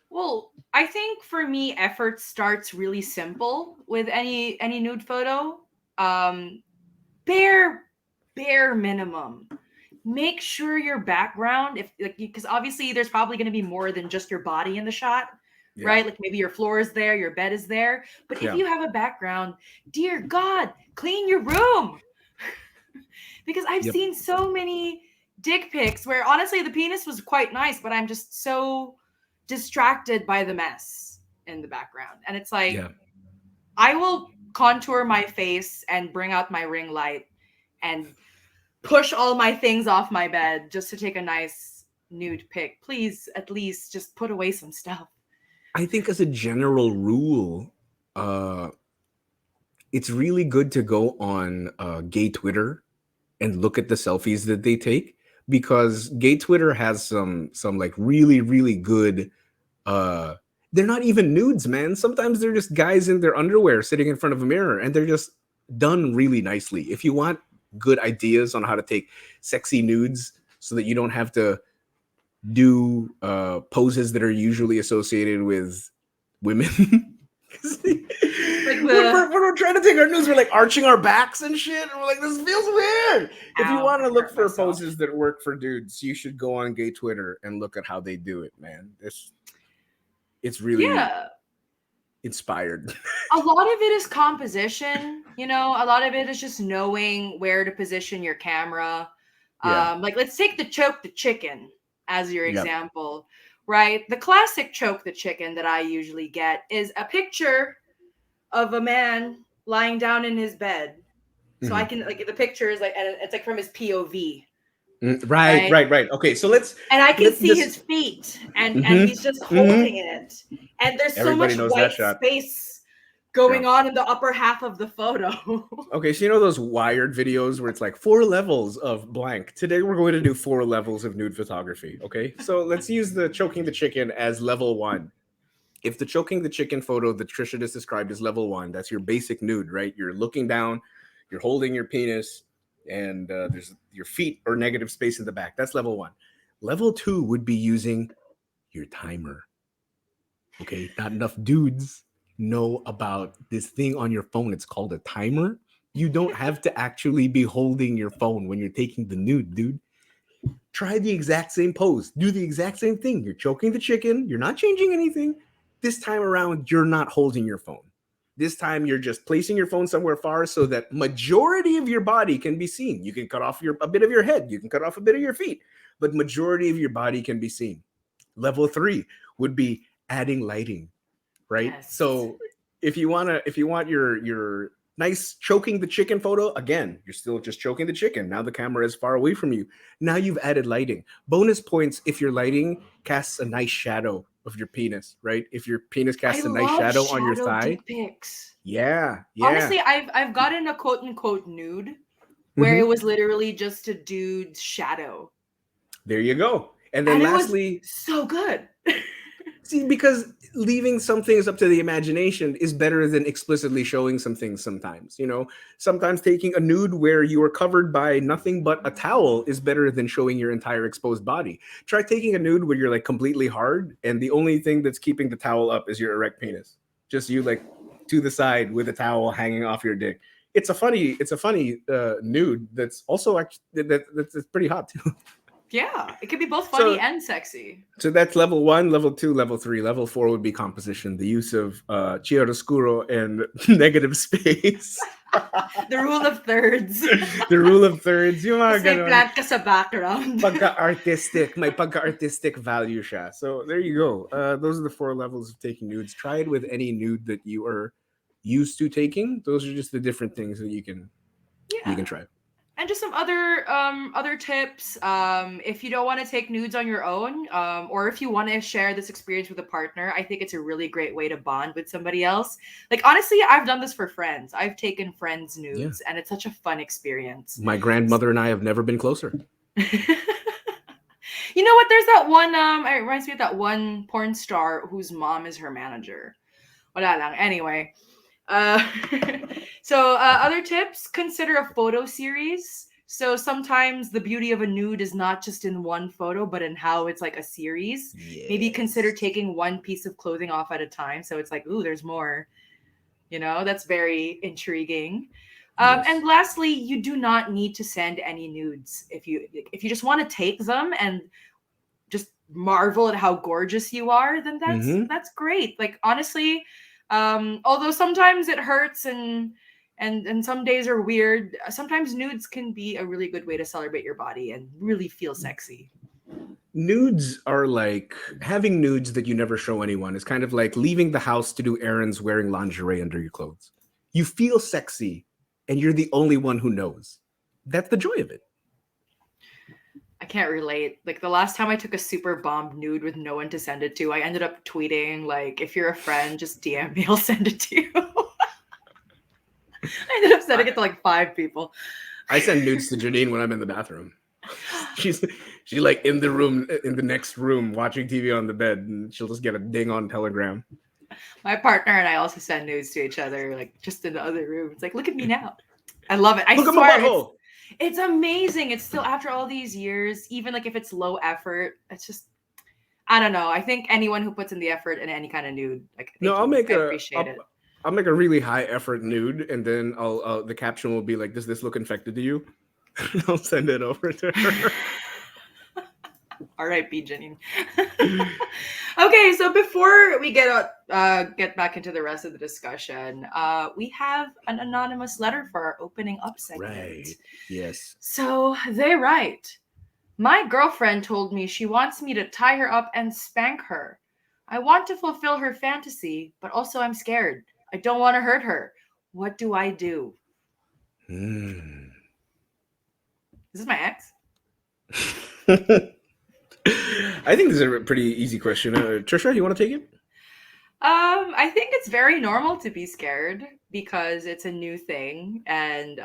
Speaker 1: well, I think for me, effort starts really simple with any nude photo. Um, bare bare minimum. Make sure your background, if like, because obviously there's probably going to be more than just your body in the shot,
Speaker 2: Yeah.
Speaker 1: right? Like maybe your floor is there, your bed is there. But if
Speaker 2: Yeah.
Speaker 1: you have a background, dear God, clean your room. Because I've
Speaker 2: Yep.
Speaker 1: seen so many dick pics where honestly the penis was quite nice, but I'm just so distracted by the mess in the background. And it's like,
Speaker 2: Yeah.
Speaker 1: I will contour my face and bring out my ring light and push all my things off my bed just to take a nice nude pic. Please, at least just put away some stuff.
Speaker 2: I think as a general rule, uh it's really good to go on gay Twitter and look at the selfies that they take, because gay Twitter has some like really really good uh they're not even nudes, man. Sometimes they're just guys in their underwear sitting in front of a mirror, and they're just done really nicely. If you want good ideas on how to take sexy nudes so that you don't have to do poses that are usually associated with women.
Speaker 1: Like
Speaker 2: when,
Speaker 1: the
Speaker 2: we're, when we're trying to take our nudes, we're like arching our backs and shit, and we're like, this feels weird. If you
Speaker 1: ow,
Speaker 2: want
Speaker 1: I
Speaker 2: to look
Speaker 1: hurt
Speaker 2: for
Speaker 1: myself.
Speaker 2: poses that work for dudes, you should go on gay Twitter and look at how they do it, man. It's really
Speaker 1: Yeah.
Speaker 2: inspired.
Speaker 1: A lot of it is composition, a lot of it is just knowing where to position your camera.
Speaker 2: Yeah.
Speaker 1: Like let's take the choke the chicken as your
Speaker 2: Yep.
Speaker 1: example, right? The classic choke the chicken that I usually get is a picture of a man lying down in his bed. So I
Speaker 2: Mhm.
Speaker 1: can like the picture is like, and it's like from his POV,
Speaker 2: Right,
Speaker 1: right?
Speaker 2: right, right. Okay, so let's
Speaker 1: And I can
Speaker 2: let's
Speaker 1: see
Speaker 2: just.
Speaker 1: his feet and
Speaker 2: Hmm.
Speaker 1: he's just
Speaker 2: Hmm.
Speaker 1: holding it. And there's so
Speaker 2: Everybody
Speaker 1: much
Speaker 2: knows that
Speaker 1: white
Speaker 2: shot.
Speaker 1: space
Speaker 2: Yeah.
Speaker 1: going on in the upper half of the photo.
Speaker 2: Okay, so you know those Wired videos where it's like 4 levels of blank. Today we're going to do 4 levels of nude photography. Okay, so let's use the choking the chicken as level one. If the choking the chicken photo that Trisha just described is level one, that's your basic nude, right? You're looking down, you're holding your penis, and there's your feet or negative space in the back. That's level one. Level two would be using your timer. Okay, not enough dudes know about this thing on your phone. It's called a timer. You don't have to actually be holding your phone when you're taking the nude, dude. Try the exact same pose. Do the exact same thing. You're choking the chicken. You're not changing anything. This time around, you're not holding your phone. This time, you're just placing your phone somewhere far so that majority of your body can be seen. You can cut off a bit of your head. You can cut off a bit of your feet, but majority of your body can be seen. Level three would be adding lighting, right?
Speaker 1: Yes.
Speaker 2: So if you want your nice choking the chicken photo, again, you're still just choking the chicken. Now the camera is far away from you. Now you've added lighting. Bonus points if your lighting casts a nice shadow of your penis, right? If your penis
Speaker 1: I
Speaker 2: casts a nice
Speaker 1: love
Speaker 2: shadow on your
Speaker 1: shadow
Speaker 2: thigh,
Speaker 1: dick pics.
Speaker 2: yeah, yeah.
Speaker 1: Honestly, I've gotten a quote unquote nude where it
Speaker 2: Hmm.
Speaker 1: was literally just a dude's shadow.
Speaker 2: There you go. And then
Speaker 1: And it was
Speaker 2: lastly,
Speaker 1: so good.
Speaker 2: See, because leaving some things up to the imagination is better than explicitly showing some things sometimes. Sometimes taking a nude where you are covered by nothing but a towel is better than showing your entire exposed body. Try taking a nude where you're like completely hard and the only thing that's keeping the towel up is your erect penis. Just you like to the side with a towel hanging off your dick. It's a funny nude that's also actually that's pretty hot too.
Speaker 1: Yeah, it could be both funny
Speaker 2: So
Speaker 1: and sexy.
Speaker 2: So that's level one, level two, level three. Level four would be composition, the use of chiaroscuro and negative space.
Speaker 1: The rule of thirds.
Speaker 2: The rule of thirds, yung mga
Speaker 1: Tapos may
Speaker 2: ganon.
Speaker 1: plant ka sa background.
Speaker 2: Pagka-artistic, may pagka-artistic value siya. So there you go. Those are the four levels of taking nudes. Try it with any nude that you are used to taking. Those are just the different things that you can
Speaker 1: Yeah.
Speaker 2: try.
Speaker 1: And just some other tips. If you don't want to take nudes on your own, or if you want to share this experience with a partner, I think it's a really great way to bond with somebody else. Like honestly, I've done this for friends. I've taken friends nudes, and it's such a fun experience.
Speaker 2: My grandmother and I have never been closer.
Speaker 1: You know what? There's that one. It reminds me of that one porn star whose mom is her manager. Wala lang. Anyway, uh, so other tips: consider a photo series. So sometimes the beauty of a nude is not just in one photo, but in how it's like a series. Maybe consider
Speaker 2: Yes.
Speaker 1: taking one piece of clothing off at a time. So it's like, ooh, there's more. That's very intriguing. And
Speaker 2: Yes.
Speaker 1: lastly, you do not need to send any nudes if you just want to take them and just marvel at how gorgeous you are, then that's
Speaker 2: Mm-hmm.
Speaker 1: that's great. Like honestly, although sometimes it hurts and some days are weird, sometimes nudes can be a really good way to celebrate your body and really feel sexy.
Speaker 2: Nudes are like having nudes that you never show anyone is kind of like leaving the house to do errands wearing lingerie under your clothes. You feel sexy and you're the only one who knows. That's the joy of it.
Speaker 1: I can't relate. Like the last time I took a super bombed nude with no one to send it to, I ended up tweeting like, "If you're a friend, just DM me. I'll send it to you." I ended up sending
Speaker 2: I,
Speaker 1: it to like 5 people.
Speaker 2: I send nudes to Janine when I'm in the bathroom. She's she's like in the room in the next room watching TV on the bed and she'll just get a ding on Telegram.
Speaker 1: My partner and I also send nudes to each other, like just in the other room. It's like, look at me now. I love it. I
Speaker 2: Look at my
Speaker 1: swear, it's
Speaker 2: butthole.
Speaker 1: it's amazing. It's still after all these years, even like if it's low effort, it's just I don't know. I think anyone who puts in the effort in any kind of nude, like
Speaker 2: No,
Speaker 1: thank you. I appreciate it.
Speaker 2: I'll make a really high effort nude and then I'll the caption will be like, "Does this look infected to you?" And I'll send it over to her.
Speaker 1: R.I.P. Janine. Okay, so before we get back into the rest of the discussion, we have an anonymous letter for our opening up segment.
Speaker 2: Right. Yes.
Speaker 1: So they write, my girlfriend told me she wants me to tie her up and spank her. I want to fulfill her fantasy, but also I'm scared. I don't want to hurt her. What do I do?
Speaker 2: Hmm.
Speaker 1: Is this my ex?
Speaker 2: I think this is a pretty easy question. Trisha, you want to take it?
Speaker 1: I think it's very normal to be scared because it's a new thing and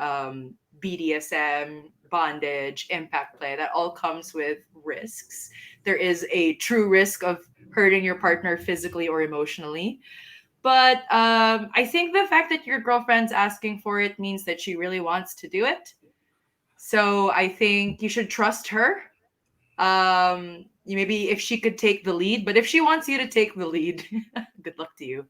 Speaker 1: BDSM, bondage, impact play, that all comes with risks. There is a true risk of hurting your partner physically or emotionally. But I think the fact that your girlfriend's asking for it means that she really wants to do it. So I think you should trust her. Maybe if she could take the lead, but if she wants you to take the lead, good luck to you.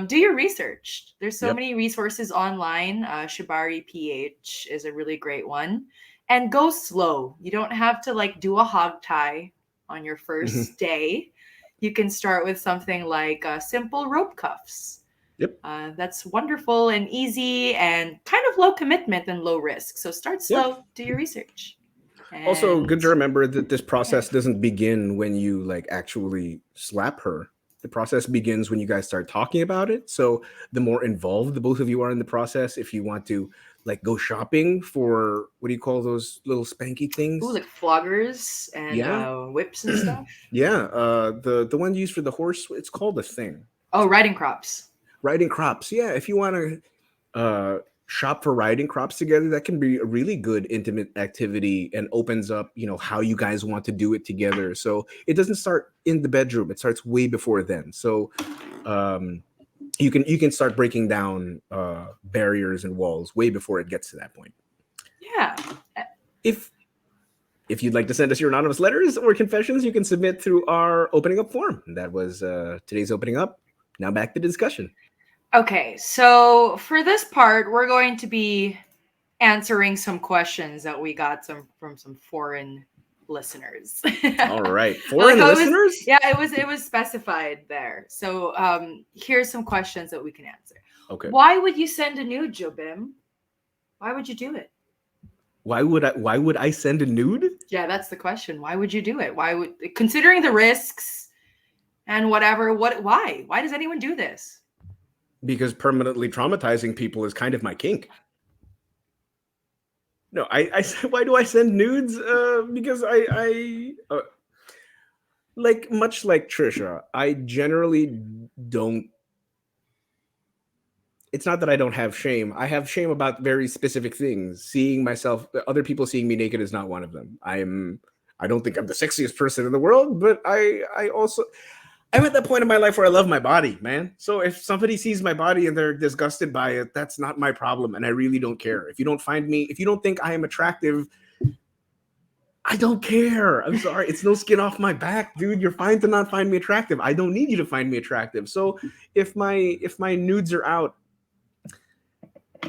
Speaker 1: Do your research. There's so
Speaker 2: Yep.
Speaker 1: many resources online. Shibari PH is a really great one. And go slow. You don't have to like do a hog tie on your first day. You can start with something like simple rope cuffs.
Speaker 2: Yep.
Speaker 1: That's wonderful and easy and kind of low commitment and low risk. So start
Speaker 2: Yeah.
Speaker 1: slow, do your research.
Speaker 2: Also,
Speaker 1: And
Speaker 2: good to remember that this
Speaker 1: yeah.
Speaker 2: process doesn't begin when you like actually slap her. The process begins when you guys start talking about it. So the more involved the both of you are in the process, if you want to like go shopping for what do you call those little spanky
Speaker 1: Ooh,
Speaker 2: things?
Speaker 1: like floggers and
Speaker 2: Yeah.
Speaker 1: whips and stuff.
Speaker 2: Yeah. The one used for the horse, it's called a thing.
Speaker 1: Oh, riding crops.
Speaker 2: Riding crops. Yeah. If you want to shop for riding crops together, that can be a really good intimate activity and opens up, how you guys want to do it together. So it doesn't start in the bedroom. It starts way before then. So um, you can start breaking down barriers and walls way before it gets to that point.
Speaker 1: Yeah.
Speaker 2: If if you'd like to send us your anonymous letters or confessions, you can submit through our opening up form. That was today's opening up. Now back to the discussion.
Speaker 1: Okay, so for this part, we're going to be answering some questions that we got from some foreign listeners.
Speaker 2: All right,
Speaker 1: Well,
Speaker 2: foreign listeners.
Speaker 1: it was specified there. So here's some questions that we can answer.
Speaker 2: Okay.
Speaker 1: Why would you send a nude, Jobim? Why would you do it?
Speaker 2: Why would I send a nude?
Speaker 1: Yeah, that's the question. Why would you do it? Why would, considering the risks and whatever, why? Why does anyone do this?
Speaker 2: Because permanently traumatizing people is kind of my kink. No, I why do I send nudes? Because I like, much like Trisha, I generally don't. It's not that I don't have shame. I have shame about very specific things. Seeing myself, other people seeing me naked is not one of them. I don't think I'm the sexiest person in the world, but I'm at that point in my life where I love my body, man. So if somebody sees my body and they're disgusted by it, that's not my problem, and I really don't care. If you don't think I am attractive, I don't care. I'm sorry. It's no skin off my back, dude. You're fine to not find me attractive. I don't need you to find me attractive. So if my nudes are out,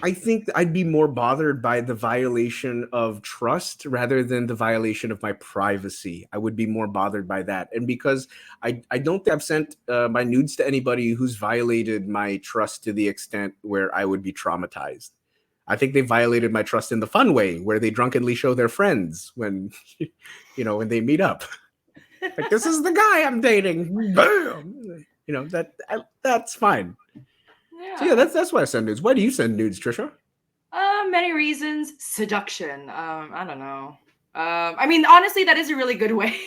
Speaker 2: I think I'd be more bothered by the violation of trust rather than the violation of my privacy. I would be more bothered by that. And because I don't think I've sent my nudes to anybody who's violated my trust to the extent where I would be traumatized. I think they violated my trust in the fun way, where they drunkenly show their friends when, when they meet up. Like, this is the guy I'm dating. Bam! That's fine.
Speaker 1: Yeah.
Speaker 2: So yeah, that's why I send nudes. Why do you send nudes, Trisha?
Speaker 1: Many reasons. Seduction. I don't know. I mean, honestly, that is a really good way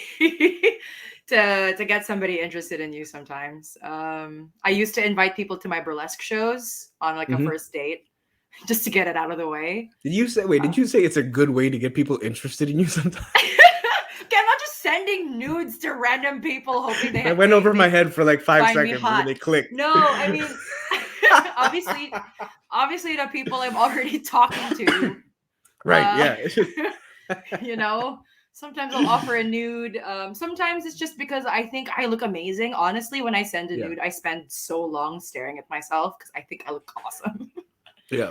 Speaker 1: to get somebody interested in you sometimes. I used to invite people to my burlesque shows on like a first date just to get it out of the way.
Speaker 2: Did you say it's a good way to get people interested in you sometimes?
Speaker 1: Okay, I'm not just sending nudes to random people hoping they
Speaker 2: went over my head for like 5 seconds and they clicked.
Speaker 1: No, I mean, obviously the people I'm already talking to.
Speaker 2: Right,
Speaker 1: yeah. Sometimes I'll offer a nude. Sometimes it's just because I think I look amazing. Honestly, when I send a nude, I spend so long staring at myself because I think I look awesome.
Speaker 2: Yeah.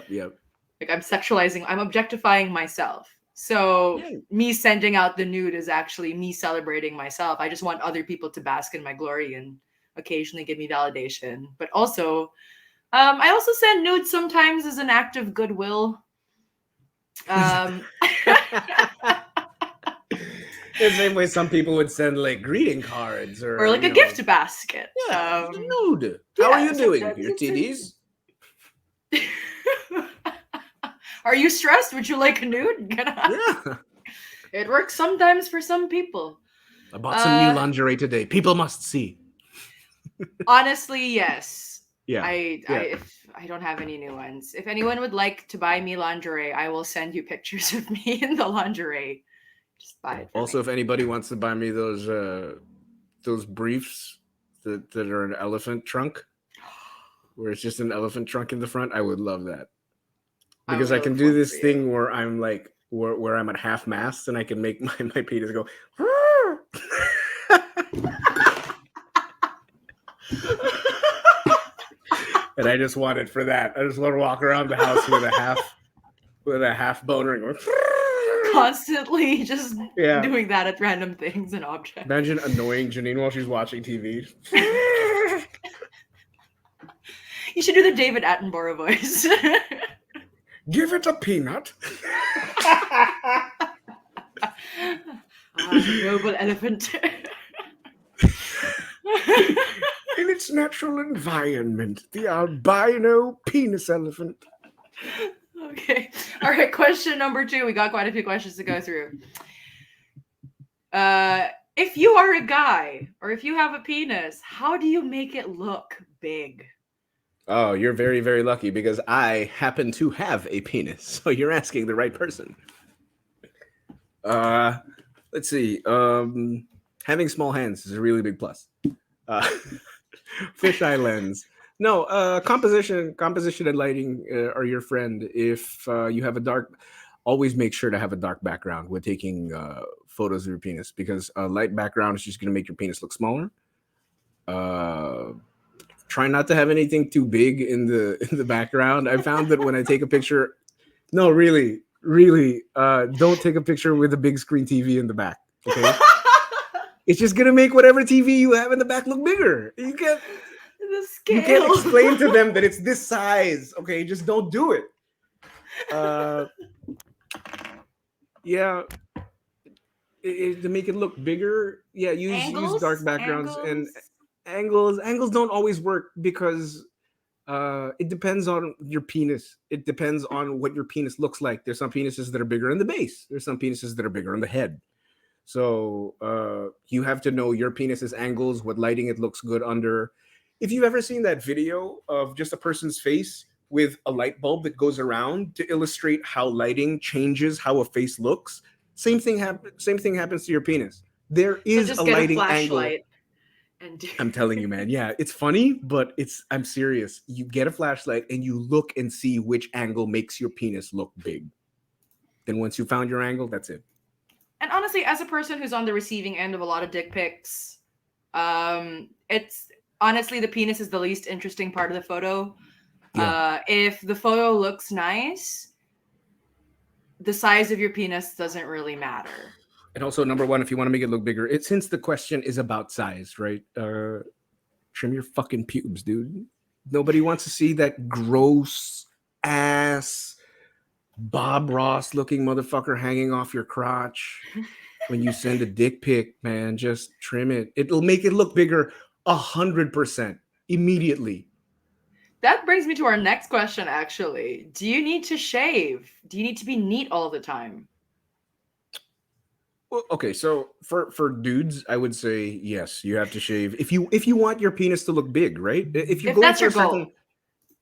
Speaker 1: Like I'm objectifying myself. So me sending out the nude is actually me celebrating myself. I just want other people to bask in my glory and occasionally give me validation. But also, I also send nudes sometimes as an act of goodwill. The
Speaker 2: same way some people would send like greeting cards or
Speaker 1: like a gift basket.
Speaker 2: Yeah, nude. How are you doing? Your TDs?
Speaker 1: Are you stressed? Would you like a nude?
Speaker 2: Yeah.
Speaker 1: It works sometimes for some people.
Speaker 2: I bought some new lingerie today. People must see.
Speaker 1: Honestly, yes.
Speaker 2: Yeah.
Speaker 1: If I don't have any new ones. If anyone would like to buy me lingerie, I will send you pictures of me in the lingerie. Just buy it.
Speaker 2: Also, if anybody wants to buy me those briefs that are an elephant trunk, where it's just an elephant trunk in the front, I would love that. Because I can do this thing where I'm like where I'm at half mast and I can make my penis go. And I just want it for that. I just want to walk around the house with a half boner and
Speaker 1: constantly just doing that at random things and objects.
Speaker 2: Imagine annoying Janine while she's watching TV.
Speaker 1: You should do the David Attenborough voice.
Speaker 2: Give it a peanut.
Speaker 1: Noble elephant.
Speaker 2: In its natural environment, the albino penis elephant.
Speaker 1: Okay. All right. Question number 2. We got quite a few questions to go through. If you are a guy or if you have a penis, how do you make it look big?
Speaker 2: Oh, you're very, very lucky because I happen to have a penis. So you're asking the right person. Uh, let's see. Having small hands is a really big plus. Uh, fisheye lens. No, composition, and lighting are your friend. If you have a dark, always make sure to have a dark background when taking photos of your penis because a light background is just going to make your penis look smaller. Uh, Try not to have anything too big in the in the background. I found that when I take a picture, no, really, really, don't take a picture with a big screen TV in the back. Okay, it's just gonna make whatever TV you have in the back look bigger.
Speaker 1: The
Speaker 2: You can't
Speaker 1: scale.
Speaker 2: explain to them that it's this size. Okay, just don't do it. Uh, yeah, to make it look bigger, yeah, use dark
Speaker 1: Angles,
Speaker 2: backgrounds and
Speaker 1: angles.
Speaker 2: angles. Angles don't always work because it depends on your penis. It depends on what your penis looks like. There's some penises that are bigger in the base. There's some penises that are bigger in the head. So you have to know your penis's angles, what lighting it looks good under. If you've ever seen that video of just a person's face with a light bulb that goes around to illustrate how lighting changes how a face looks, same thing happens to your penis. There
Speaker 1: So
Speaker 2: is a
Speaker 1: just get a
Speaker 2: lighting angle.
Speaker 1: flashlight and do.
Speaker 2: I'm telling you, man. Yeah, it's funny, but I'm serious. You get a flashlight and you look and see which angle makes your penis look big. Then once you found your angle, that's it.
Speaker 1: And honestly, as a person who's on the receiving end of a lot of dick pics, it's honestly the penis is the least interesting part of the photo.
Speaker 2: Yeah.
Speaker 1: If the photo looks nice, the size of your penis doesn't really matter.
Speaker 2: And also, number one, if you want to make it look bigger, it since the question is about size, right? Trim your fucking pubes, dude. Nobody wants to see that gross ass Bob Ross looking motherfucker hanging off your crotch when you send a dick pic, man. Just trim it. It'll make it look bigger 100% immediately.
Speaker 1: That brings me to our next question, actually. Do you need to shave? Do you need to be neat all the time?
Speaker 2: Well, okay, so for dudes, I would say yes, you have to shave if you want your penis to look big, right? If you're
Speaker 1: If
Speaker 2: going
Speaker 1: that's
Speaker 2: for
Speaker 1: your
Speaker 2: a certain,
Speaker 1: goal.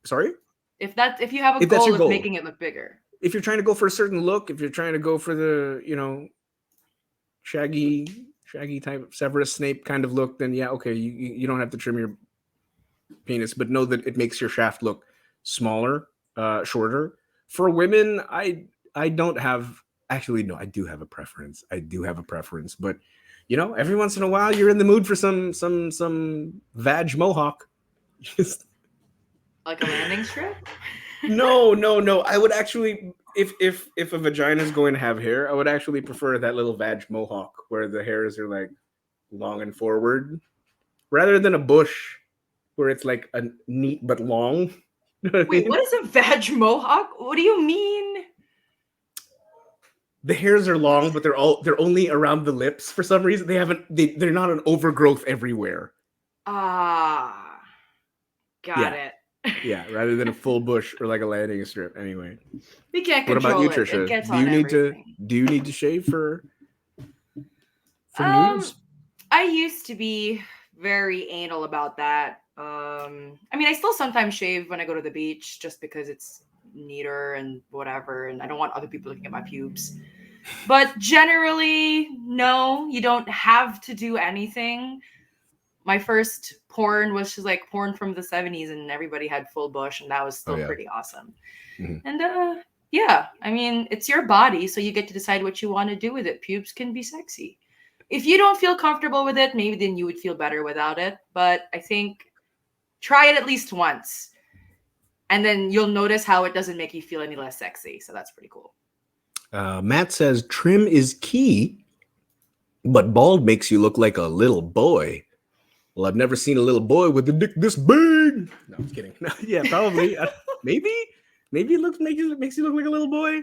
Speaker 2: sorry,
Speaker 1: If you have a
Speaker 2: if that's your
Speaker 1: goal of
Speaker 2: goal,
Speaker 1: making it look bigger.
Speaker 2: if you're trying to go for a certain look, if you're trying to go for the shaggy type Severus Snape kind of look, then yeah, okay, you don't have to trim your penis, but know that it makes your shaft look smaller, shorter. For women, I don't have actually no, I do have a preference. I do have a preference, but every once in a while you're in the mood for some vag mohawk. Just
Speaker 1: Like a landing strip?
Speaker 2: no, no, no. I would actually if a vagina is going to have hair, I would actually prefer that little vag mohawk where the hairs are like long and forward rather than a bush where it's like a neat but long. You know what I
Speaker 1: Wait,
Speaker 2: mean?
Speaker 1: what is a vag mohawk? What do you mean?
Speaker 2: The hairs are long, but they're only around the lips for some reason. They're not an overgrowth everywhere.
Speaker 1: Ah, got
Speaker 2: Yeah,
Speaker 1: it.
Speaker 2: yeah. Rather than a full bush or like a landing strip. Anyway,
Speaker 1: We can't
Speaker 2: what about you,
Speaker 1: control it. It
Speaker 2: Trisha?
Speaker 1: gets on everything.
Speaker 2: Do you need to shave for
Speaker 1: Um,
Speaker 2: nudes?
Speaker 1: I used to be very anal about that. I mean, I still sometimes shave when I go to the beach just because it's neater and whatever, and I don't want other people looking at my pubes. But generally, no, you don't have to do anything. My first porn was just like porn from the 70s, and everybody had full bush, and that was
Speaker 2: Oh
Speaker 1: still
Speaker 2: yeah.
Speaker 1: pretty awesome.
Speaker 2: Mhm.
Speaker 1: And yeah, I mean, it's your body, so you get to decide what you want to do with it. Pubes can be sexy. If you don't feel comfortable with it, maybe then you would feel better without it. But I think try it at least once, and then you'll notice how it doesn't make you feel any less sexy. So that's pretty cool.
Speaker 2: Matt says trim is key, but bald makes you look like a little boy. Well, I've never seen a little boy with a dick this big. No, I'm kidding. Yeah, probably. Maybe. Maybe it makes you look like a little boy.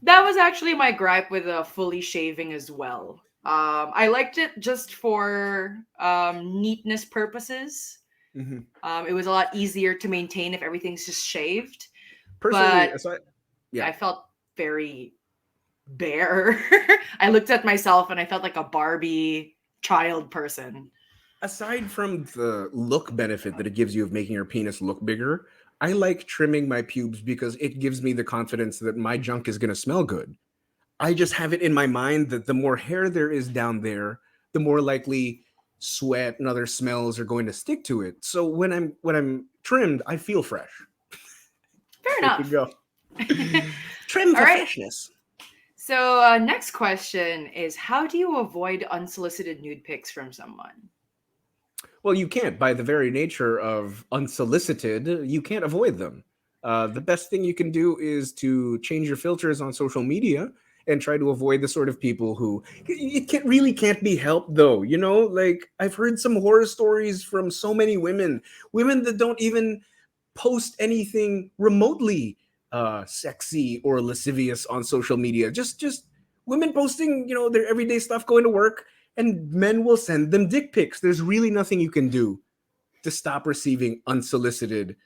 Speaker 1: That was actually my gripe with fully shaving as well. I liked it just for neatness purposes.
Speaker 2: Mhm.
Speaker 1: It was a lot easier to maintain if everything's just shaved.
Speaker 2: Personally,
Speaker 1: But
Speaker 2: aside, yeah,
Speaker 1: I felt very bare. I looked at myself and I felt like a Barbie child person.
Speaker 2: Aside from the look benefit that it gives you of making your penis look bigger, I like trimming my pubes because it gives me the confidence that my junk is going to smell good. I just have it in my mind that the more hair there is down there, the more likely sweat and other smells are going to stick to it. So when I'm trimmed, I feel fresh.
Speaker 1: Fair
Speaker 2: There you
Speaker 1: enough.
Speaker 2: go. Trim
Speaker 1: All
Speaker 2: for
Speaker 1: right.
Speaker 2: freshness.
Speaker 1: So, next question is, how do you avoid unsolicited nude pics from someone?
Speaker 2: Well, you can't. By the very nature of unsolicited, you can't avoid them. The best thing you can do is to change your filters on social media and try to avoid the sort of people who really can't be helped, though. You know, like I've heard some horror stories from so many women that don't even post anything remotely sexy or lascivious on social media. Just women posting, their everyday stuff, going to work, and men will send them dick pics. There's really nothing you can do to stop receiving unsolicited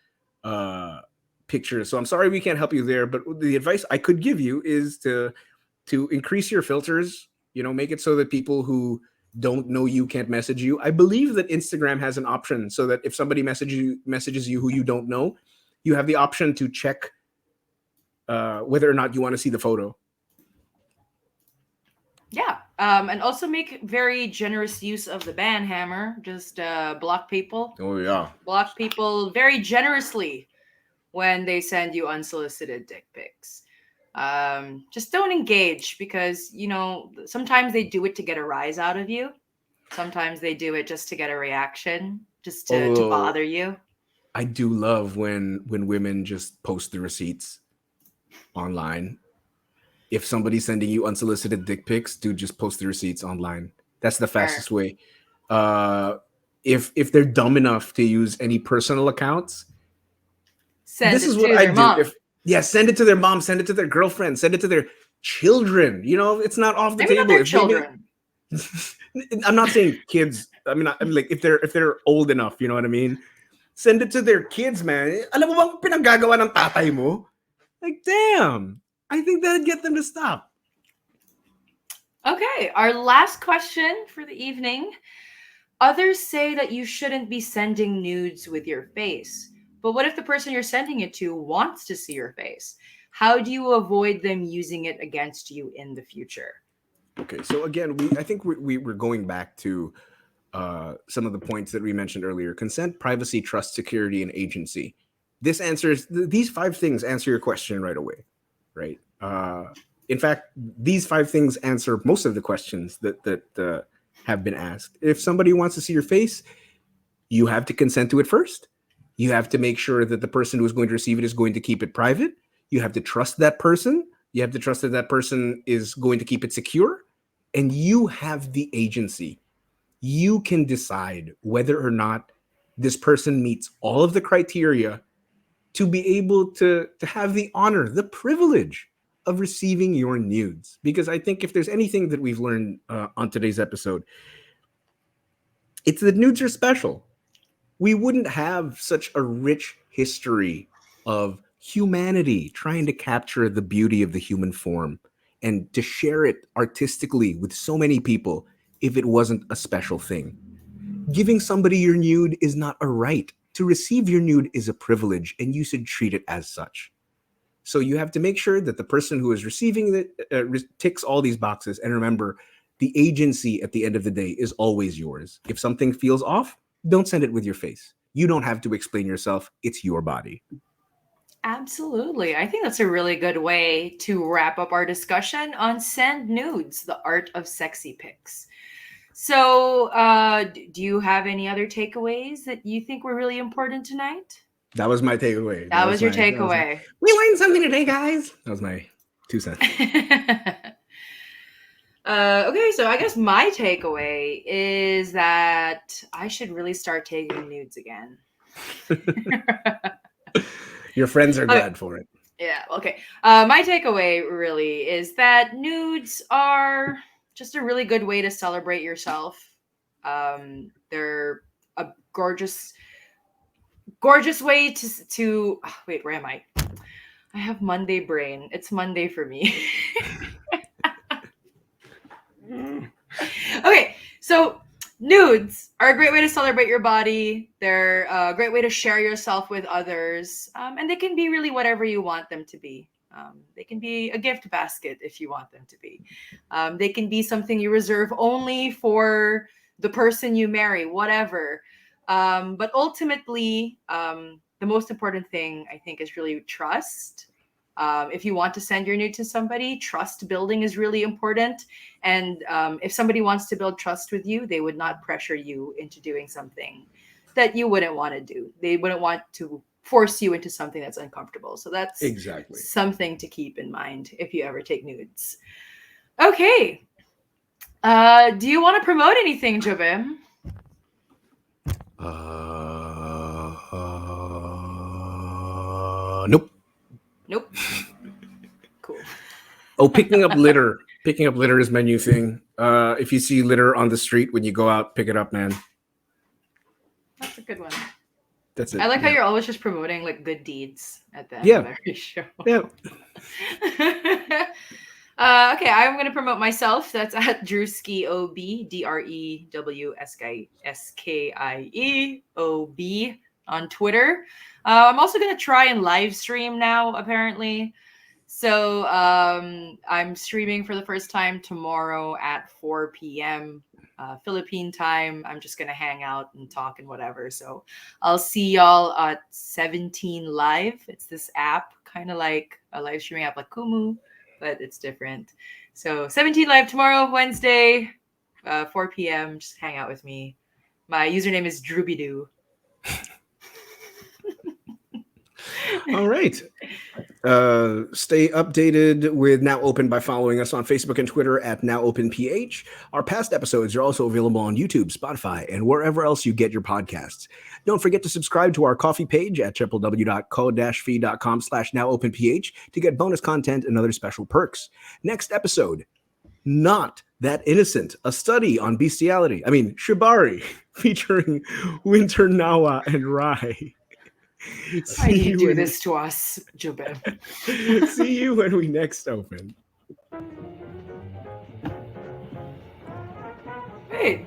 Speaker 2: uh, pictures. So I'm sorry we can't help you there, but the advice I could give you is to increase your filters. Make it so that people who don't know you can't message you. I believe that Instagram has an option so that if somebody messages you who you don't know, you have the option to check whether or not you want to see the photo.
Speaker 1: Yeah. And also make very generous use of the ban hammer. Just
Speaker 2: Oh yeah.
Speaker 1: block people very generously when they send you unsolicited dick pics. Just don't engage because, sometimes they do it to get a rise out of you. Sometimes they do it just to get a reaction, just to
Speaker 2: Although
Speaker 1: bother you.
Speaker 2: I do love when women just post the receipts online. If somebody's sending you unsolicited dick pics, dude, just post the receipts online. That's the
Speaker 1: Or
Speaker 2: fastest way. Uh, if they're dumb enough to use any personal accounts,
Speaker 1: send
Speaker 2: this is
Speaker 1: it
Speaker 2: what
Speaker 1: to
Speaker 2: I
Speaker 1: their
Speaker 2: do.
Speaker 1: mom.
Speaker 2: If Yeah, send it to their mom, send it to their girlfriend, send it to their children. It's not off the
Speaker 1: Maybe not
Speaker 2: table.
Speaker 1: their
Speaker 2: If they make,
Speaker 1: children.
Speaker 2: I'm not saying kids. I mean, like if they're old enough, you know what I mean. Send it to their kids, man. Alam mo bang pinaggagawa ng tatay mo? Like, damn. I think that'd get them to stop.
Speaker 1: Okay, our last question for the evening. Others say that you shouldn't be sending nudes with your face. But what if the person you're sending it to wants to see your face? How do you avoid them using it against you in the future?
Speaker 2: Okay, so again, I think we're going back to some of the points that we mentioned earlier: consent, privacy, trust, security, and agency. These five things answer your question right away, right? In fact, these five things answer most of the questions that have been asked. If somebody wants to see your face, you have to consent to it first. You have to make sure that the person who is going to receive it is going to keep it private. You have to trust that person. You have to trust that that person is going to keep it secure. And you have the agency. You can decide whether or not this person meets all of the criteria to be able to have the honor, the privilege of receiving your nudes. Because I think if there's anything that we've learned on today's episode, it's that nudes are special. We wouldn't have such a rich history of humanity trying to capture the beauty of the human form and to share it artistically with so many people if it wasn't a special thing. Giving somebody your nude is not a right. To receive your nude is a privilege, and you should treat it as such. So you have to make sure that the person who is receiving it ticks all these boxes. And remember, the agency at the end of the day is always yours. If something feels off, don't send it with your face. You don't have to explain yourself. It's your body.
Speaker 1: Absolutely. I think that's a really good way to wrap up our discussion on Send Nudes, the art of sexy pics. So, do you have any other takeaways that you think were really important tonight?
Speaker 2: That was my takeaway.
Speaker 1: That was your takeaway.
Speaker 2: We learned something today, guys. That was my 2 cents.
Speaker 1: Okay, so I guess my takeaway is that I should really start taking nudes again.
Speaker 2: Your friends are
Speaker 1: Okay.
Speaker 2: glad for it.
Speaker 1: Yeah, okay. My takeaway really is that nudes are just a really good way to celebrate yourself. They're a gorgeous way to wait, where am I? I have Monday brain. It's Monday for me. Okay, so Nudes are a great way to celebrate your body. They're a great way to share yourself with others. And they can be really whatever you want them to be. They can be a gift basket if you want them to be. They can be something you reserve only for the person you marry, whatever. But ultimately, the most important thing I think is really trust. If you want to send your nude to somebody, trust building is really important. And if somebody wants to build trust with you, they would not pressure you into doing something that you wouldn't want to do. They wouldn't want to force you into something that's uncomfortable. So that's
Speaker 2: Exactly.
Speaker 1: something to keep in mind if you ever take nudes. Okay. Do you want to promote anything, Jobim?
Speaker 2: Nope.
Speaker 1: Nope. Cool.
Speaker 2: Oh, picking up litter. Picking up litter is my new thing. If you see litter on the street when you go out, pick it up, man.
Speaker 1: That's a good one.
Speaker 2: That's it.
Speaker 1: I like how you're always just promoting like good deeds at the end
Speaker 2: Yeah.
Speaker 1: of every show.
Speaker 2: Yeah.
Speaker 1: Okay, I'm gonna promote myself. That's at DrewSkieOB, DrewSkieOB on Twitter. I'm also gonna try and live stream now, apparently. So I'm streaming for the first time tomorrow at 4 p.m. Philippine time. I'm just gonna hang out and talk and whatever. So I'll see y'all at 17 Live. It's this app, kind of like a live streaming app like Kumu, but it's different. So 17 Live tomorrow, Wednesday, 4 p.m. Just hang out with me. My username is Droobidoo.
Speaker 2: All right. Stay updated with Now Open by following us on Facebook and Twitter at NowOpenPH. Our past episodes are also available on YouTube, Spotify, and wherever else you get your podcasts. Don't forget to subscribe to our coffee page at www.co-fi.com/NowOpenPH to get bonus content and other special perks. Next episode, Not That Innocent, a study on bestiality. I mean, Shibari, featuring Winter Nawa and Rai.
Speaker 1: Why do you do this to us, Jobim?
Speaker 2: See you when we next open.
Speaker 1: Wait.